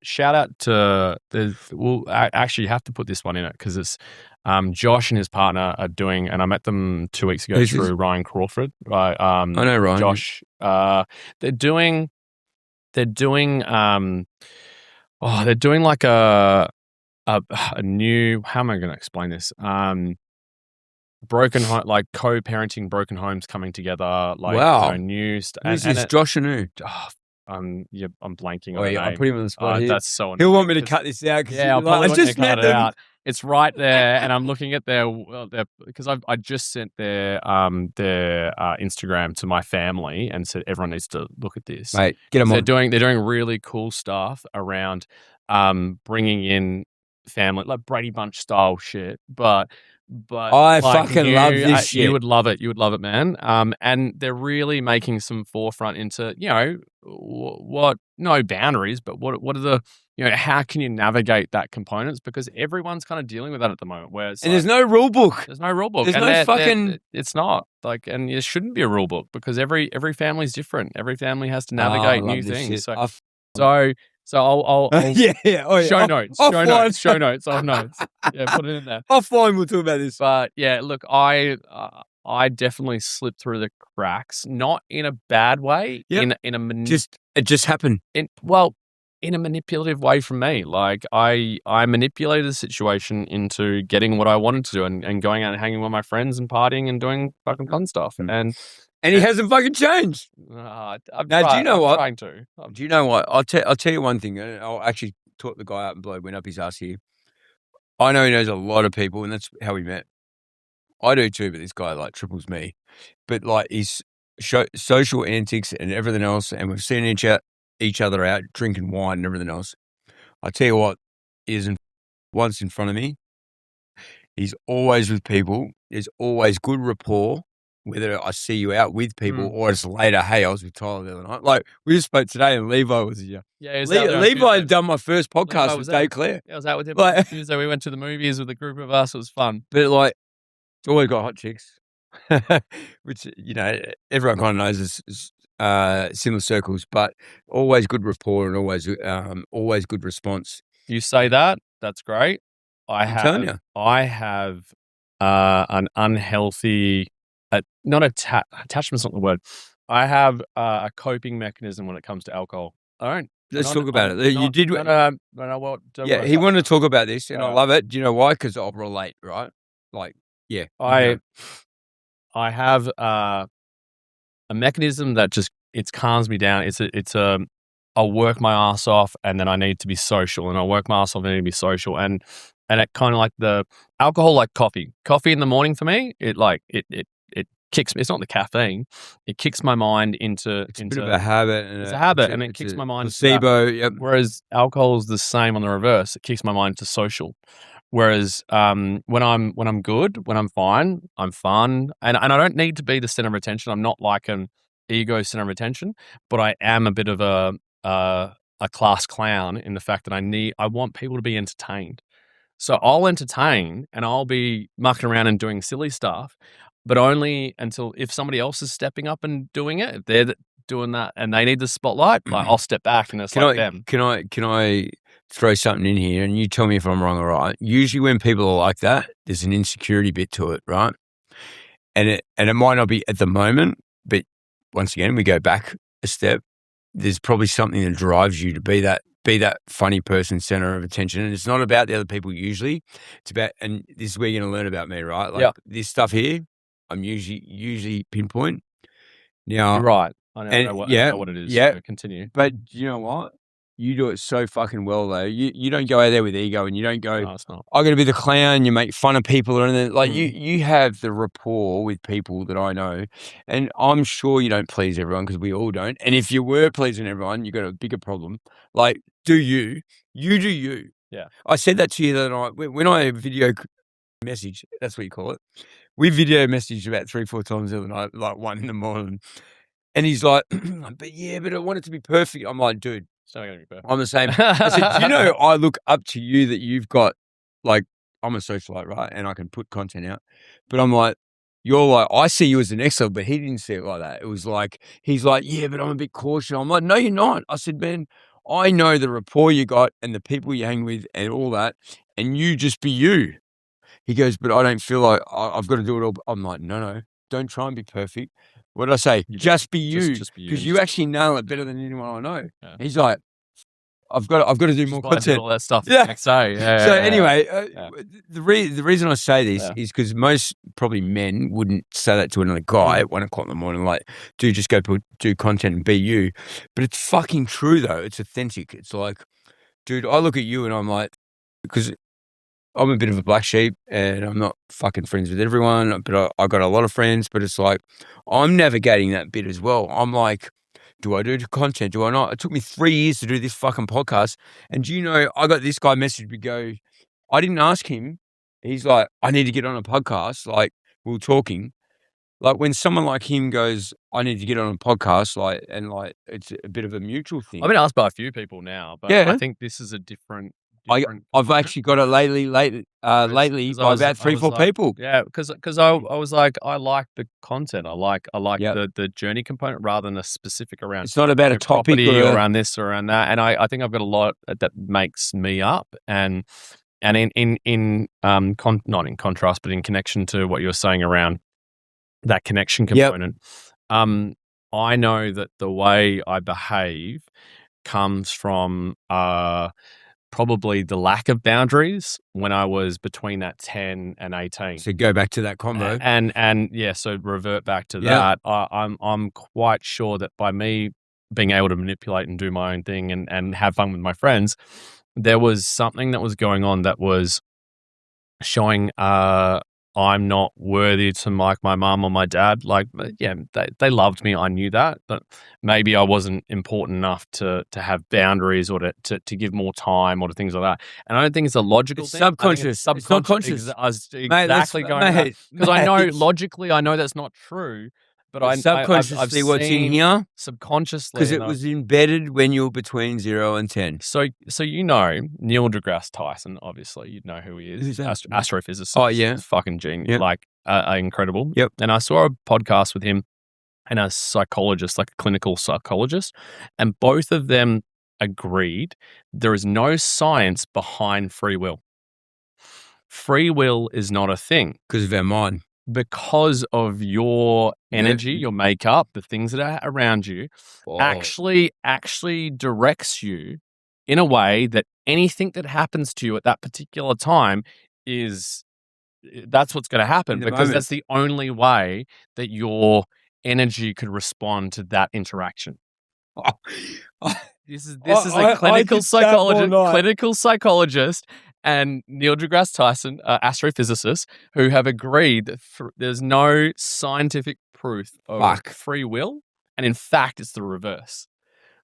shout out to I actually have to put this one in it because it's Josh and his partner are doing, and I met them 2 weeks ago through Ryan Crawford. I know Ryan. Josh. They're doing like a new, how am I going to explain this? Broken home, like co-parenting broken homes coming together, like, wow. You know, new stuff. Who's this, Josh and who? I'm blanking. Oh yeah, I'll put him on the spot here. That's so annoying. He'll want me to cut this out. Yeah, I just met them. Out. It's right there, and I'm looking at their because I just sent their Instagram to my family and said everyone needs to look at this. Mate, get them on. They're doing really cool stuff around bringing in family, like Brady Bunch style shit, but I fucking love this shit. You would love it. You would love it, man. And they're really making some forefront into, you know, no boundaries, but what are the, you know, how can you navigate that components? Because everyone's kind of dealing with that at the moment. Where it's there's no rule book. There's no rule book. There's no fucking. It's not like, and there shouldn't be a rule book because every family's different. Every family has to navigate new things. So I'll show notes. Yeah, put it in there. Offline, we'll talk about this. But yeah, look, I definitely slipped through the cracks, not in a bad way. Yep. It just happened. In a manipulative way from me. Like I manipulated the situation into getting what I wanted to do and going out and hanging with my friends and partying and doing fucking fun stuff. And he hasn't fucking changed. Do you know what? I'm trying to. Do you know what? I'll tell you one thing. I'll actually talk the guy up and blow went up his ass here. I know he knows a lot of people, and that's how we met. I do too, but this guy like triples me. But like his social antics and everything else, and we've seen each other out drinking wine and everything else. I tell you what, once in front of me. He's always with people. There's always good rapport. Whether I see you out with people or it's later, hey, I was with Tyler the other night. Like, we just spoke today and Levi was here. Yeah, Levi had done my first podcast with Dave Clare. Yeah, I was out with him on Tuesday. We went to the movies with a group of us. It was fun. But, like, it's always got hot chicks, which, you know, everyone kind of knows is similar circles, but always good rapport and always good response. You say that, that's great. I'm telling you. I have an unhealthy... attachment's not the word. I have a coping mechanism when it comes to alcohol. Let's talk about it. You did. Yeah, he wanted to talk about this, and I love it. Do you know why? Because I'll relate, right? Like, yeah, I have a mechanism that just calms me down. I'll work my ass off, and then I need to be social, and I'll work my ass off, and I need to be social, and it kind of like the alcohol, like coffee in the morning for me. It kicks me. It's not the caffeine. It kicks my mind into a bit of a habit. It's a habit, and it kicks my mind. Placebo. Yep. Whereas alcohol is the same on the reverse. It kicks my mind to social. Whereas when I'm good, when I'm fine, I'm fun, and I don't need to be the center of attention. I'm not like an ego center of attention, but I am a bit of a class clown in the fact that I want people to be entertained. So I'll entertain and I'll be mucking around and doing silly stuff, but only until if somebody else is stepping up and doing it, if they're doing that and they need the spotlight, like I'll step back and it's them. Can I throw something in here and you tell me if I'm wrong or right. Usually when people are like that, there's an insecurity bit to it, right? And it might not be at the moment, but once again, we go back a step. There's probably something that drives you to be that funny person, center of attention. And it's not about the other people usually. It's about, and this is where you're going to learn about me, right? Like this stuff here, I'm usually pinpoint. Now, you're right. I know what it is. Yeah. So continue. But you know what? You do it so fucking well, though. You don't go out there with ego, and you don't go, No, it's not. I got to be the clown. You make fun of people, or anything. Like Mm. you have the rapport with people that I know, and I'm sure you don't please everyone because we all don't. And if you were pleasing everyone, you got a bigger problem. Like, do you do you? Yeah. I said that to you the other night when I video message. That's what you call it. We video messaged about 3-4 times the other night, like 1 a.m. And he's like, but I want it to be perfect. I'm like, dude. It's not going to be perfect. I'm the same. I said, you know, I look up to you that you've got, like, I'm a socialite, right? And I can put content out. But I'm like, you're like, I see you as an excellent, but he didn't see it like that. It was like, he's like, yeah, but I'm a bit cautious. I'm like, no, you're not. I said, man, I know the rapport you got and the people you hang with and all that, and you just be you. He goes, but I don't feel like I've got to do it all. I'm like, no, don't try and be perfect. What did I say? Just be you, because you actually nail it better than anyone I know. Yeah. He's like, I've got to do more content. All that stuff next day. Yeah. So anyway, the reason I say this is because most probably men wouldn't say that to another guy at 1 o'clock in the morning, like, dude, just go do content and be you. But it's fucking true though. It's authentic. It's like, dude, I look at you and I'm like, because I'm a bit of a black sheep and I'm not fucking friends with everyone, but I got a lot of friends, but it's like, I'm navigating that bit as well. I'm like, do I do content? Do I not? It took me 3 years to do this fucking podcast. And do you know, I got this guy message me go, I didn't ask him. He's like, I need to get on a podcast. Like, we were talking. Like when someone like him goes, I need to get on a podcast, like, and like, it's a bit of a mutual thing. I've been asked by a few people now, but I think this is a different. I've actually got it lately by about 3-4 people. Yeah, because I was like, I like the content. I like the journey component rather than a specific around. It's not about a topic or around this or around that. And I think I've got a lot that makes me up. And not in contrast, but in connection to what you were saying around that connection component. I know that the way I behave comes from probably the lack of boundaries when I was between that 10 and 18. So go back to that combo. And yeah, so revert back to that. I'm quite sure that by me being able to manipulate and do my own thing and have fun with my friends, there was something that was going on that was showing I'm not worthy to like my mum or my dad. Like, yeah, they loved me. I knew that, but maybe I wasn't important enough to have boundaries or to give more time or to things like that. And I don't think it's a logical thing. Subconscious. It's not conscious. I was exactly going because I know logically, I know that's not true. But I subconsciously what's in here subconsciously because it was embedded when you were between 0 and 10. So you know Neil deGrasse Tyson, obviously you'd know who he is. Who's that? Astrophysicist. Oh yeah, he's fucking genius, yep. like incredible. Yep. And I saw a podcast with him and a psychologist, like a clinical psychologist, and both of them agreed there is no science behind free will. Free will is not a thing because of our mind. Because of your energy, your makeup, the things that are around you, actually directs you in a way that anything that happens to you at that particular time that's what's going to happen because that's the only way that your energy could respond to that interaction. This is a clinical psychologist and Neil deGrasse Tyson, astrophysicist, who have agreed that there's no scientific proof of free will, and in fact, it's the reverse.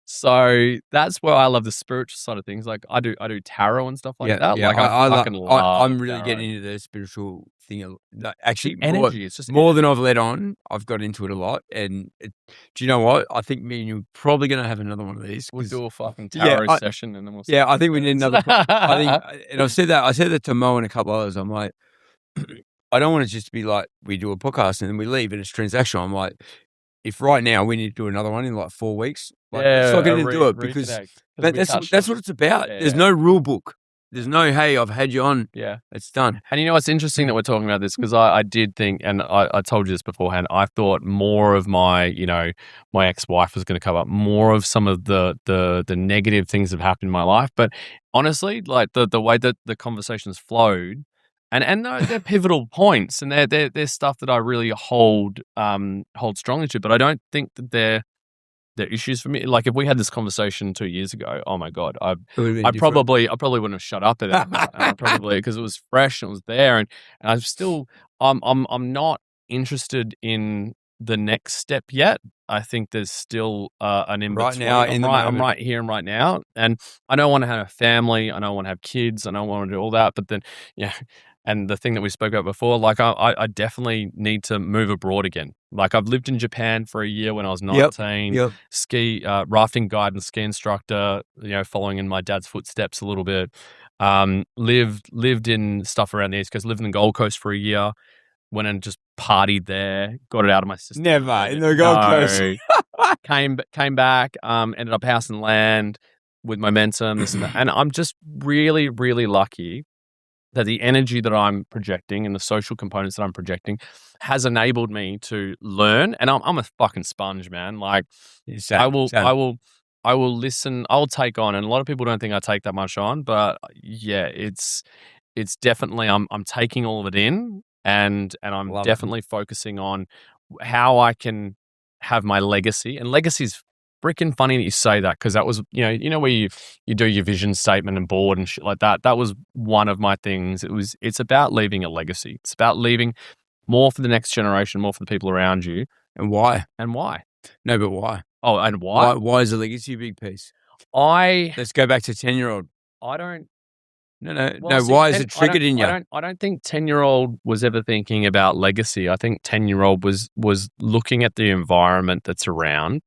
So that's where I love the spiritual side of things. Like I do tarot and stuff like that. Yeah, like I fucking love. I'm really tarot. getting into the spiritual thing. Actually, energy. It's just more energy. than I've let on. I've got into it a lot. And do you know what? I think me and you are probably going to have another one of these. We'll do a fucking tarot session, and then we'll. I think we need another. And I've said that. I said that to Mo and a couple others. I'm like, I don't want it just to be like we do a podcast and then we leave and it's transactional. I'm like, if right now we need to do another one in like 4 weeks, like, Yeah, let's not get into do it because reconnect, 'cause we touched that's on what it's about. Yeah, There's yeah. no rule book. There's no, hey, I've had you on. Yeah. It's done. And you know what's interesting that we're talking about this, because I did think, and I told you this beforehand, I thought more of my ex-wife was going to come up, more of some of the negative things that have happened in my life. But honestly, like the way that the conversations flowed, and they're pivotal points, and they're stuff that I really hold strongly to. But I don't think that they're issues for me. Like if we had this conversation 2 years ago, oh my God, I probably wouldn't have shut up at it. I probably, because it was fresh and it was there, and I'm still I'm not interested in the next step yet. I think there's still an in Right between. now, I'm right here and right now, and I don't want to have a family. I don't want to have kids. I don't want to do all that. But then, yeah. And the thing that we spoke about before, like I definitely need to move abroad again. Like I've lived in Japan for a year when I was 19, ski, rafting guide and ski instructor, following in my dad's footsteps a little bit. Lived in stuff around the East Coast, lived in the Gold Coast for a year, went and just partied there, got it out of my system. Never in the Gold Coast. Came back, ended up house and land with momentum, this and that. And I'm just really, really lucky that the energy that I'm projecting and the social components that I'm projecting has enabled me to learn. And I'm a fucking sponge, man. Like I will listen, I'll take on. And a lot of people don't think I take that much on, but yeah, it's definitely, I'm taking all of it in, and I'm definitely focusing on how I can have my legacy. And legacy's freaking funny that you say that, because that was, where you do your vision statement and board and shit like that. That was one of my things. It's about leaving a legacy. It's about leaving more for the next generation, more for the people around you. And why? No, but why? Oh, and why? Why is a legacy a big piece? Let's go back to 10-year-old. I don't. No. Why is it triggered in you? I don't think 10-year-old was ever thinking about legacy. I think 10-year-old was looking at the environment that's around,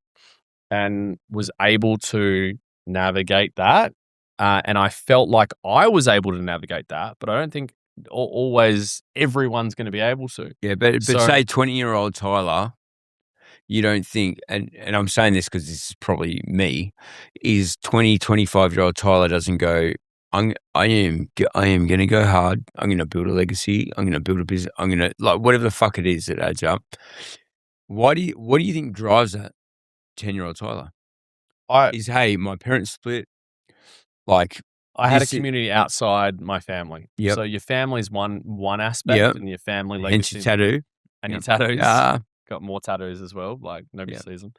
and was able to navigate that. And I felt like I was able to navigate that, but I don't think always everyone's going to be able to. Yeah, but say 20-year-old Tyler, you don't think, and I'm saying this because this is probably me, is 25-year-old Tyler doesn't go, I am going to go hard. I'm going to build a legacy. I'm going to build a business. I'm going to, like, whatever the fuck it is that adds up. What do you think drives that 10-year-old Tyler? Hey, my parents split. Like, I had a community outside my family. So your family's one aspect, and your family legacy. Hence your tattoo. And your tattoos. Got more tattoos as well. Like nobody sees them.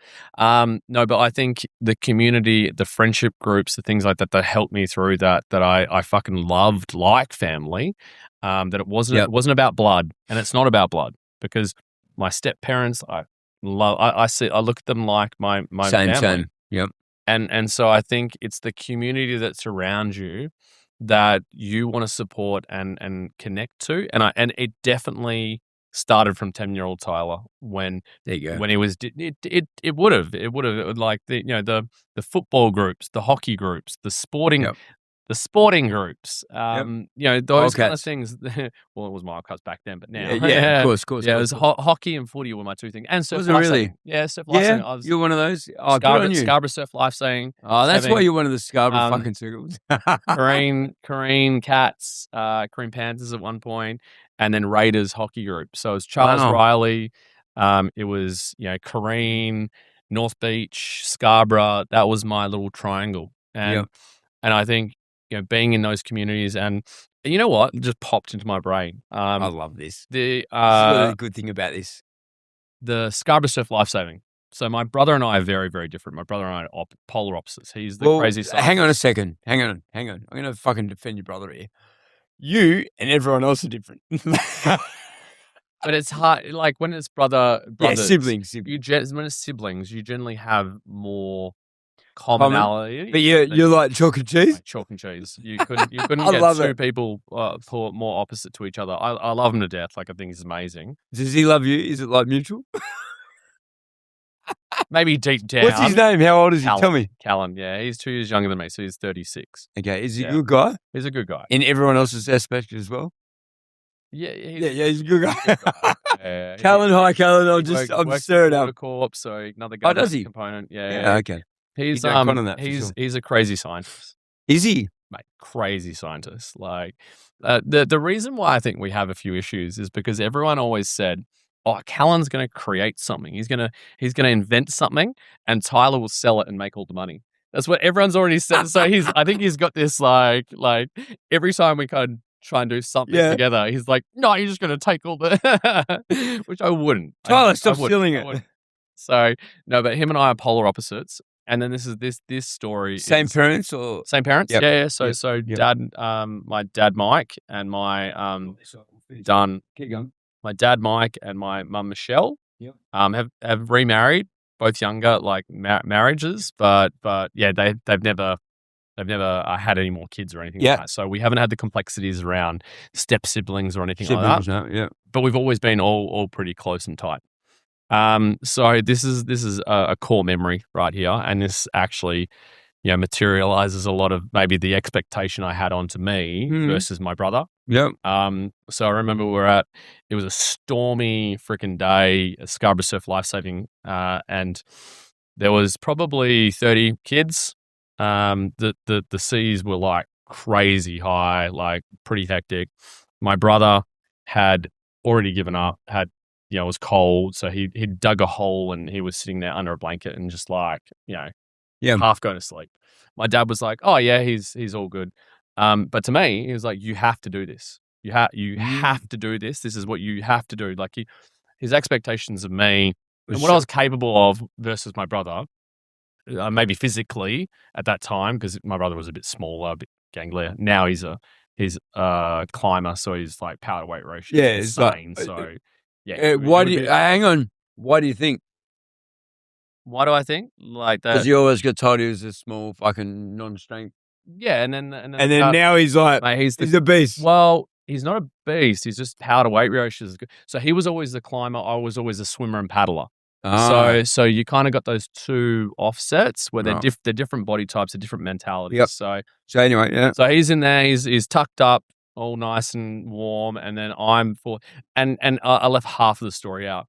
No, but I think the community, the friendship groups, the things like that helped me through that I fucking loved, like family. That it wasn't about blood, and it's not about blood, because my step parents, I look at them like my family. Same. Yep. And so I think it's the community that's around you that you want to support and connect to. And it definitely started from 10-year-old Tyler when he was, it would have like the football groups, the hockey groups, the sporting groups, those kind of things. Well, it was Wildcats back then, but now, of course. Yeah, it was hockey and footy were my two things, and surf. Was it really? Yeah, surf lifesaving. Yeah, you're one of those. Oh, good on you. Scarborough surf lifesaving. Oh, that's why you're one of the Scarborough fucking circles. Careen Cats, Careen Panthers at one point, and then Raiders hockey group. So it was Charles Riley. It was Careen, North Beach, Scarborough. That was my little triangle, and I think. Being in those communities, and you know what, it just popped into my brain. I love this. This is the good thing about this. The Scarborough Surf Lifesaving. So my brother and I are very, very different. My brother and I are polar opposites. He's the crazy side. Hang on a second. Hang on. I'm going to fucking defend your brother here. You and everyone else are different. But it's hard. Like when it's brothers. Siblings. When it's siblings, you generally have more commonality, but you're like chalk and cheese. Like chalk and cheese. You couldn't get two people more opposite to each other. I love him to death. Like I think he's amazing. Does he love you? Is it like mutual? Maybe deep down. What's his name? How old is he? Tell me. Callan. Yeah, he's 2 years younger than me, so he's 36. Okay, is he a good guy? He's a good guy. In everyone else's aspect as well. Yeah, he's a good guy. Good guy. Yeah, Callan, hi, Callan. I'm works just stirring for up. Corp, so another Oh, government does he? component. Yeah, okay. He's He's on that for sure. he's a crazy scientist. Is he? Mate, crazy scientist. Like the reason why I think we have a few issues is because everyone always said, "Oh, Callan's going to create something. He's going to invent something, and Tyler will sell it and make all the money." That's what everyone's already said. So I think he's got this like every time we kind of try and do something together, he's like, "No, you're just going to take all the," which I wouldn't. Tyler, stop stealing it. So no, but him and I are polar opposites. And then this story same parents or same parents? Yep. Yeah. So Yep. dad, my dad Mike and my Keep going. my dad Mike and my mum Michelle Yep. have remarried, both younger like marriages, but yeah, they've never had any more kids or anything like that. So we haven't had the complexities around step siblings or anything like that. No, yeah. But we've always been all pretty close and tight. So this is a core memory right here, and this actually, materializes a lot of maybe the expectation I had onto me versus my brother. Yeah. So I remember it was a stormy freaking day at Scarborough Surf Lifesaving, and there was probably 30 kids. The seas were like crazy high, like pretty hectic. My brother had already given up, it was cold, so he dug a hole and he was sitting there under a blanket and just like, half going to sleep. My dad was like, "Oh yeah, he's all good." But to me, he was like, "You have to do this. You have to do this. This is what you have to do." Like his expectations of me and what I was capable of versus my brother, maybe physically at that time, because my brother was a bit smaller, a bit ganglier. Now he's a climber, so he's like power to weight ratio. Yeah, it's insane. So. Yeah. Hang on. Why do you think? Why do I think like that? Because you always get told he was a small fucking non-strength. Yeah, and then now he's like, mate, he's a beast. Well, he's not a beast. He's just power to weight ratio is good. So he was always the climber. I was always a swimmer and paddler. So you kind of got those two offsets where they're different body types, they're different mentalities. Yep. So anyway, yeah. So he's in there. He's tucked up, all nice and warm, and then I'm and I left half of the story out.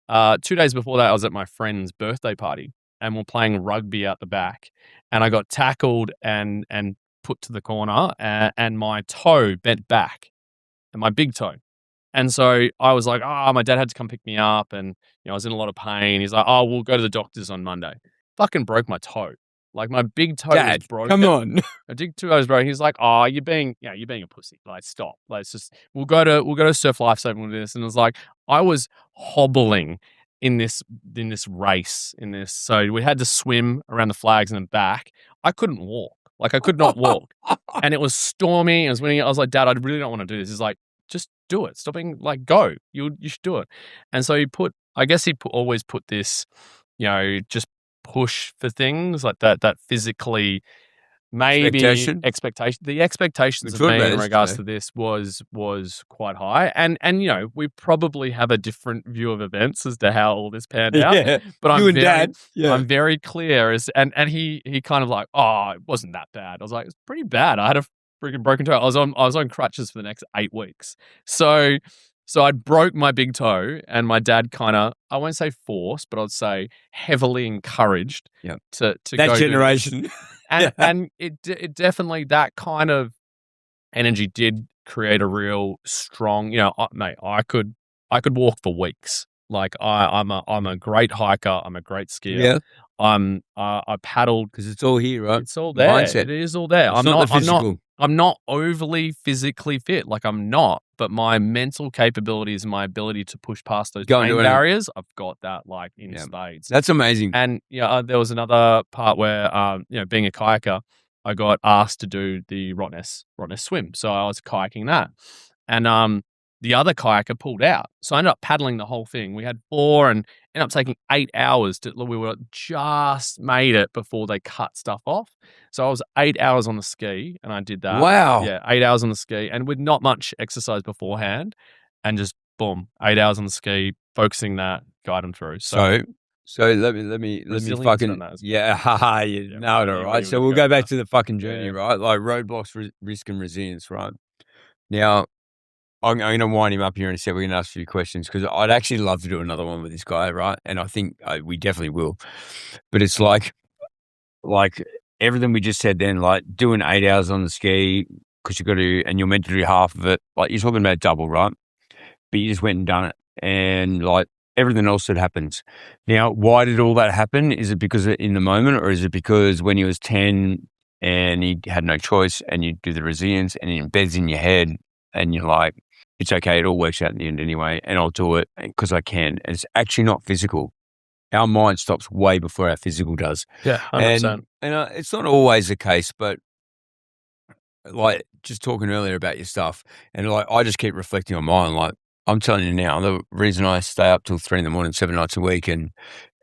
2 days before that, I was at my friend's birthday party, and we're playing rugby out the back, and I got tackled and put to the corner, and my toe bent back, and my big toe. And so I was like, my dad had to come pick me up, and I was in a lot of pain. He's like, "Oh, we'll go to the doctors on Monday." Fucking broke my toe. Like my big toe was broken. Come on. My big toe was broken. He's like, "Oh, you're being a pussy. Like, stop. Let's just we'll go to Surf Lifesaving with this." And it was like I was hobbling in this race in this. So we had to swim around the flags and then back. I couldn't walk. Like I could not walk, and it was stormy. I was winning. I was like, "Dad, I really don't want to do this." He's like, "Just do it. Stop being like, go. You should do it." And so he always put this, just push for things like that physically maybe expectation. The expectations of me in regards to this was quite high, and we probably have a different view of events as to how all this panned out. Yeah. But I'm very clear and he kind of like, "Oh, it wasn't that bad." I was like, "It's pretty bad. I had a freaking broken toe. I was on crutches for the next 8 weeks." So I broke my big toe, and my dad kind of, I won't say forced, but I'd say heavily encouraged to that go generation. And it definitely, that kind of energy did create a real strong, mate, I could walk for weeks. Like I'm a great hiker. I'm a great skier. Yeah. I paddled because it's all here, right? It's all there. Mindset. It is all there. I'm not overly physically fit. Like I'm not, but my mental capabilities and my ability to push past those pain barriers, I've got that like in spades. That's amazing. And there was another part where, being a kayaker, I got asked to do the Rottnest swim. So I was kayaking that, and the other kayaker pulled out. So I ended up paddling the whole thing. We had 4 and ended up taking 8 hours we were just made it before they cut stuff off. So I was 8 hours on the ski and I did that. Wow. Yeah. 8 hours on the ski and with not much exercise beforehand and just boom, 8 hours on the ski, focusing that, guide them through. So let me fucking, haha, you nailed it, right? So we'll go back to the fucking journey, right? Like roadblocks, risk and resilience, right? Now, I'm going to wind him up here and say we're going to ask a few questions because I'd actually love to do another one with this guy, right? And I think we definitely will. But it's like everything we just said then, like doing 8 hours on the ski because you got to, and you're meant to do half of it. Like you're talking about double, right? But you just went and done it, and like everything else that happens. Now, why did all that happen? Is it because in the moment, or is it because when he was 10 and he had no choice, and you do the resilience, and it embeds in your head, and you're like, it's okay, it all works out in the end anyway, and I'll do it because I can. And it's actually not physical. Our mind stops way before our physical does. Yeah, 100%. And it's not always the case, but like just talking earlier about your stuff, and like I just keep reflecting on mine. Like I'm telling you now, the reason I stay up till 3 a.m, 7 nights a week, and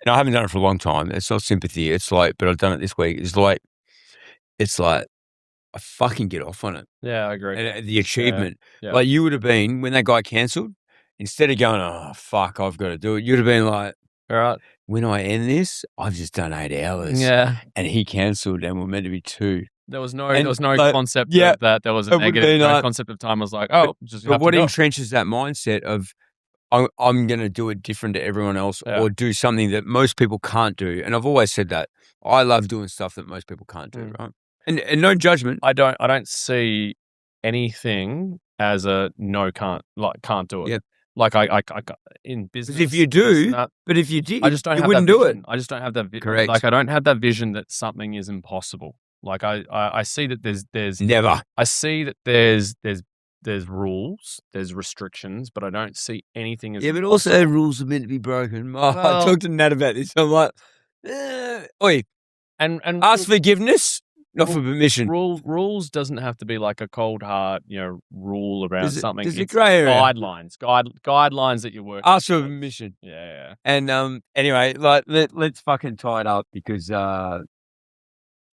I haven't done it for a long time. It's not sympathy. It's like, but I've done it this week. It's like I fucking get off on it. Yeah, I agree. And the achievement, Yeah. like you would have been when that guy cancelled, instead of going, oh fuck, I've got to do it. You'd have been like, all right, when I end this, I've just done 8 hours. Yeah, and he cancelled, and we're meant to be 2. there was no like, concept of that. There was a negative concept of time. I was like, oh, just. But what entrenches that mindset of I'm going to do it different to everyone else, or do something that most people can't do? And I've always said that I love doing stuff that most people can't do, right? And no judgment. I don't see anything as a can't do it. Yeah. Like I in business. If you do, but if you did, I just don't. You wouldn't do it. I just don't have that. Correct. Like I don't have that vision that something is impossible. Like I see that there's never. I see that there's rules, there's restrictions, but I don't see anything as but impossible. also rules are meant to be broken. I talked to Nat about this. I'm like, oi, and ask forgiveness. Not for permission. Rules doesn't have to be like a cold hard, rule around something. There's a grey area. Guidelines that you work. Ask for permission. Yeah. And anyway, like let's fucking tie it up because I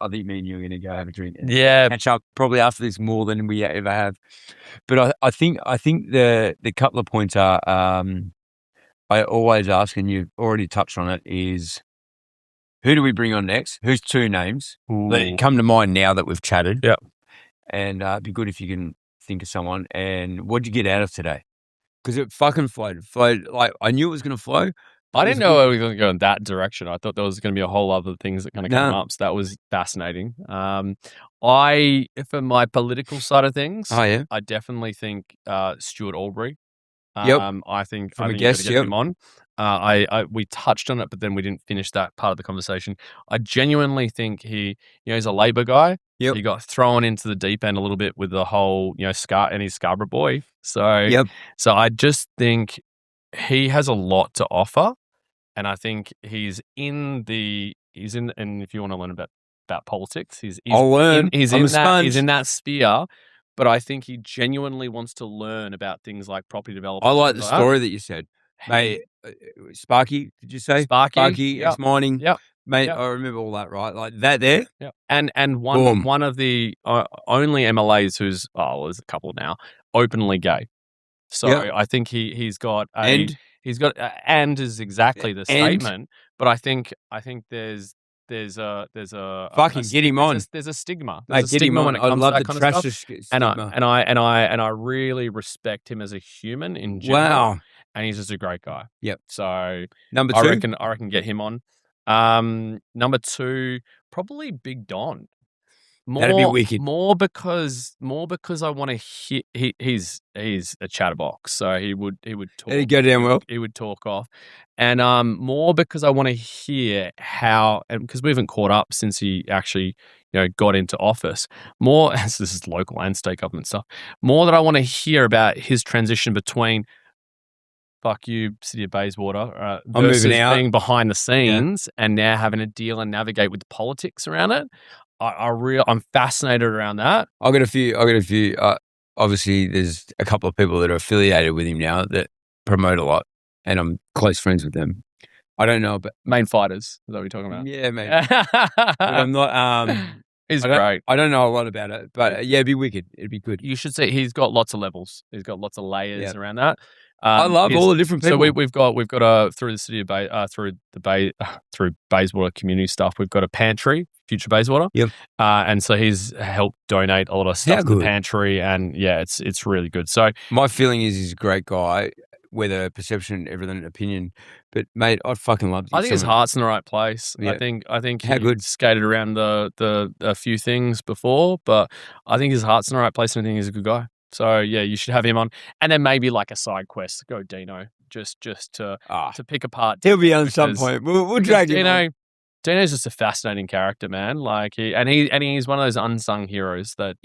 think me and you are going to go have a drink. Yeah. Catch up probably after this more than we ever have. But I think the couple of points are I always ask, and you've already touched on it, is who do we bring on next? Who's 2 names that come to mind now that we've chatted? Yeah. And it'd be good if you can think of someone. And what'd you get out of today? Because it fucking flowed. Like I knew it was going to flow. I didn't know it was going to go in that direction. I thought there was going to be a whole other things that kind of come up. So that was fascinating. For my political side of things, I definitely think Stuart Albury. I think from a guest, get him on. We touched on it, but then we didn't finish that part of the conversation. I genuinely think he's a Labor guy. Yep. He got thrown into the deep end a little bit with the whole, and he's Scarborough boy. So, so I just think he has a lot to offer, and I think he's in, and if you want to learn about politics, I'll learn. He's in that sphere. But I think he genuinely wants to learn about things like property development. I like the story that you said. Mate, Sparky, did you say? Sparky, ex-mining. Yep. Mate, I remember all that, right? Like that there. Yeah. And one of the only MLAs who's, there's a couple now, openly gay. So I think he's got and is exactly the statement. But I think there's a fucking get him on. There's a stigma. Mate, get him on. I love the trash stigma. And I really respect him as a human in general. Wow. And he's just a great guy. Yep. So number 2, I reckon get him on. Number 2, probably Big Don. That'd be wicked. More because I want to hear. He's a chatterbox, so he would talk. He'd go down well. He would talk off, and more because I want to hear how, and because we haven't caught up since he actually got into office. More as this is local and state government stuff. More that I want to hear about his transition between. Fuck you, City of Bayswater. Versus being behind the scenes and now having to deal and navigate with the politics around it. I'm fascinated around that. I got a few. Obviously, there's a couple of people that are affiliated with him now that promote a lot, and I'm close friends with them. I don't know, but main fighters. Is that what you're talking about? Yeah, mate. But I'm not. He's great. I don't know a lot about it, but it'd be wicked. It'd be good. You should see. He's got lots of levels. He's got lots of layers around that. I love all the different people. So we've got through the city of through Bayswater community stuff. We've got a pantry, Future Bayswater. Yep. And so he's helped donate a lot of stuff How to the good. pantry, and yeah, it's really good. So my feeling is he's a great guy, whether perception, everything, opinion. But mate, I'd fucking love to. I think his heart's in the right place. Yeah. I think How he good. skated around a few things before, but I think his heart's in the right place, and I think he's a good guy. So yeah, you should have him on, and then maybe like a side quest. Go Dino, just to pick apart. He'll be on some point. We'll drag him on. Dino's just a fascinating character, man. Like he's one of those unsung heroes that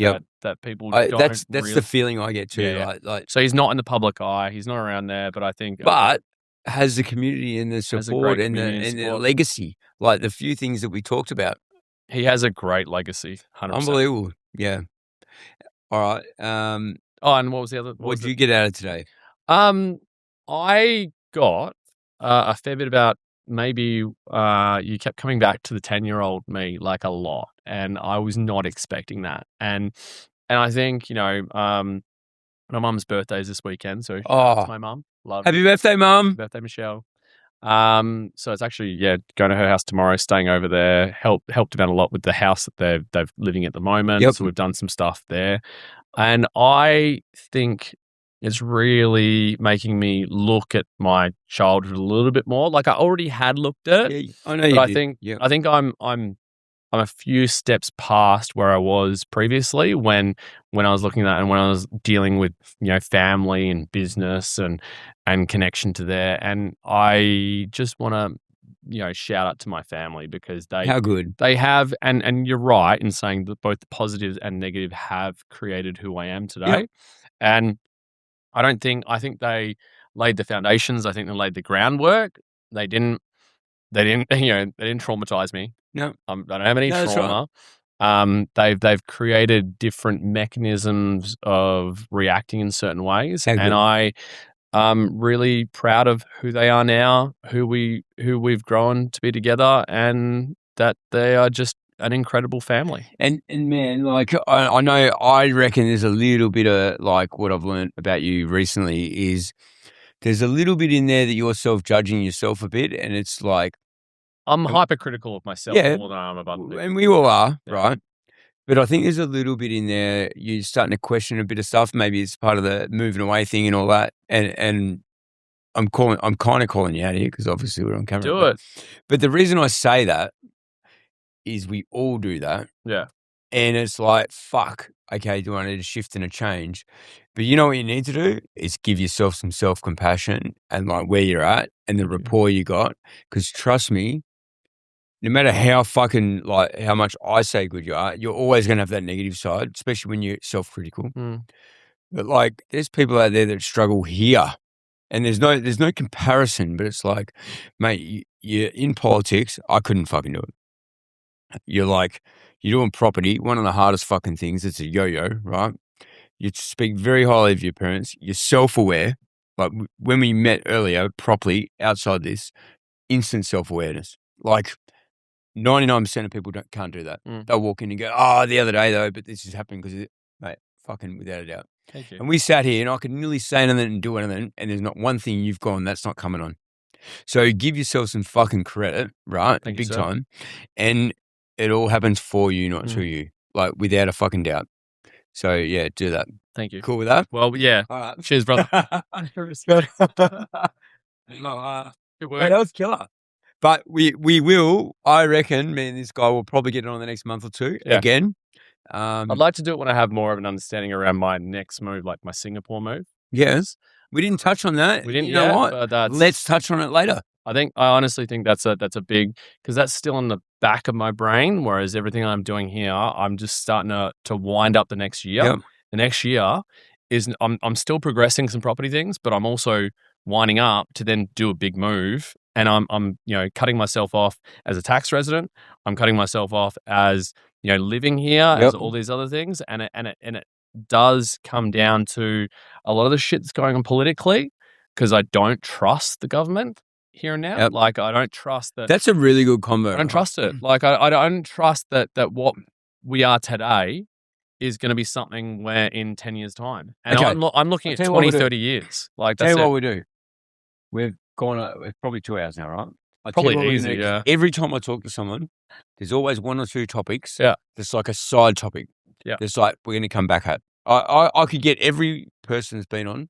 people don't. That's the feeling I get too. Yeah. Like so he's not in the public eye. He's not around there, but I think. But has the community and the support and the legacy, like the few things that we talked about. He has a great legacy. 100%. Unbelievable. Yeah. All right. And what was the other? What did you get out of today? I got a fair bit about. Maybe you kept coming back to the 10-year-old me like a lot, and I was not expecting that. And I think my mum's birthday is this weekend, so shout out to my mum. Happy birthday, Mum! Birthday, Michelle. So it's actually going to her house tomorrow, staying over there. Helped them out a lot with the house that they're living at the moment. Yep. So we've done some stuff there, and I think it's really making me look at my childhood a little bit more. Like I already had looked at it. Yeah, I know. I think I'm a few steps past where I was previously when I was looking at that, and when I was dealing with family and business and connection to there. And I just want to shout out to my family, because how good they have, and you're right in saying that both the positive and negative have created who I am today. Yep. And I think they laid the foundations. I think they laid the groundwork. They didn't traumatize me. No. I don't have any trauma. Right. They've created different mechanisms of reacting in certain ways. And I'm really proud of who they are now, who we've grown to be together, and that they are just an incredible family. And man, like I know, I reckon there's a little bit of like what I've learned about you recently is there's a little bit in there that you're self-judging yourself a bit, and it's like I'm hypercritical of myself more than I'm about to. And we all are, right? But I think there's a little bit in there you're starting to question a bit of stuff. Maybe it's part of the moving away thing and all that. And I'm kind of calling you out here because obviously we're on camera. Do it. But the reason I say that is we all do that. Yeah. And it's like, fuck, okay, do I need a shift and a change? But you know what you need to do is give yourself some self-compassion and like where you're at and the rapport you got. Because trust me, no matter how fucking like how much I say good you are, you're always going to have that negative side, especially when you're self-critical. But like there's people out there that struggle here. And there's no comparison, but it's like, mate, you're in politics. I couldn't fucking do it. You're doing property, one of the hardest fucking things. It's a yo-yo, right? You speak very highly of your parents. You're self-aware. Like when we met earlier, properly outside this, instant self-awareness. Like 99% of people can't do that. They'll walk in and go, the other day though, but this is happening because, mate, fucking without a doubt. Thank you. And we sat here and I could nearly say anything and do anything, and there's not one thing you've gone that's not coming on. So give yourself some fucking credit, right? Thank Big you, time. And it all happens for you, not to you, like without a fucking doubt. So yeah, do that. Thank you. Cool with that? Well, yeah. All right. Cheers, brother. Good work. That was killer. But we will, I reckon, me and this guy will probably get it on the next month or two again. I'd like to do it when I have more of an understanding around my next move, like my Singapore move. Yes. We didn't touch on that. We didn't. You know what? But let's touch on it later. I honestly think that's a big, because that's still in the back of my brain. Whereas everything I'm doing here, I'm just starting to wind up the next year. Yep. The next year is I'm still progressing some property things, but I'm also winding up to then do a big move. And I'm cutting myself off as a tax resident. I'm cutting myself off as living here, as all these other things. And it does come down to a lot of the shit that's going on politically, because I don't trust the government here and now. Like I don't trust that. That's a really good combo. I don't trust it. Like I don't trust that what we are today is going to be something where in 10 years' time. And Okay. I'm looking at I'll tell you what 20, we'll do. 30 years. Like, Tell that's you what it. we do. We've gone, it's probably 2 hours now, right? I Probably tell you what we're easy, gonna do. yeah. Every time I talk to someone, there's always one or two topics. Yeah. There's like a side topic. Yeah. There's like, we're going to come back at. I could get every person that's been on,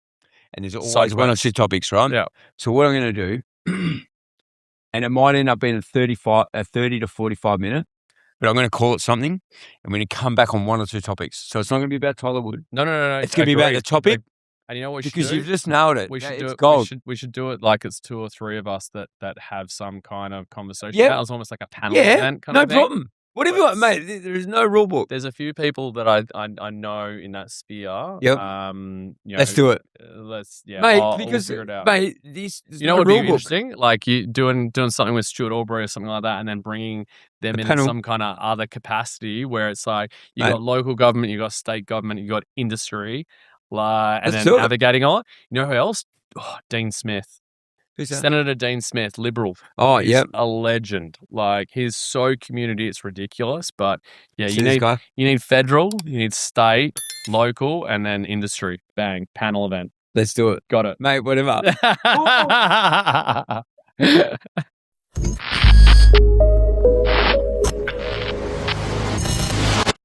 and there's always one or two topics, right? Yeah. So what I'm going to do, and it might end up being a 30 to 45 minute, but I'm going to call it something, and we're going to come back on one or two topics. So it's not going to be about Tyler Wood. No. It's going to be about the topic. And you know what we should because do? you've just nailed it. We should do it's it. gold. We should do it like it's 2 or 3 of us that have some kind of conversation. Yep. That was almost like a panel event kind of thing. No problem. Whatever you want, mate. There is no rule book. There's a few people that I know in that sphere. Yep. Let's do it. Mate, because we'll figure it out. mate, this you know what would be interesting? Like you doing something with Stuart Albury or something like that, and then bringing them in some kind of other capacity where it's like you got local government, you got state government, you got industry, and then navigating on. You know who else? Oh, Dean Smith. Who's that? Senator Dean Smith, Liberal. Oh, he's a legend. Like he's so community, it's ridiculous. But yeah, you need federal, you need state, local, and then industry. Bang, panel event. Let's do it. Got it, mate. Whatever.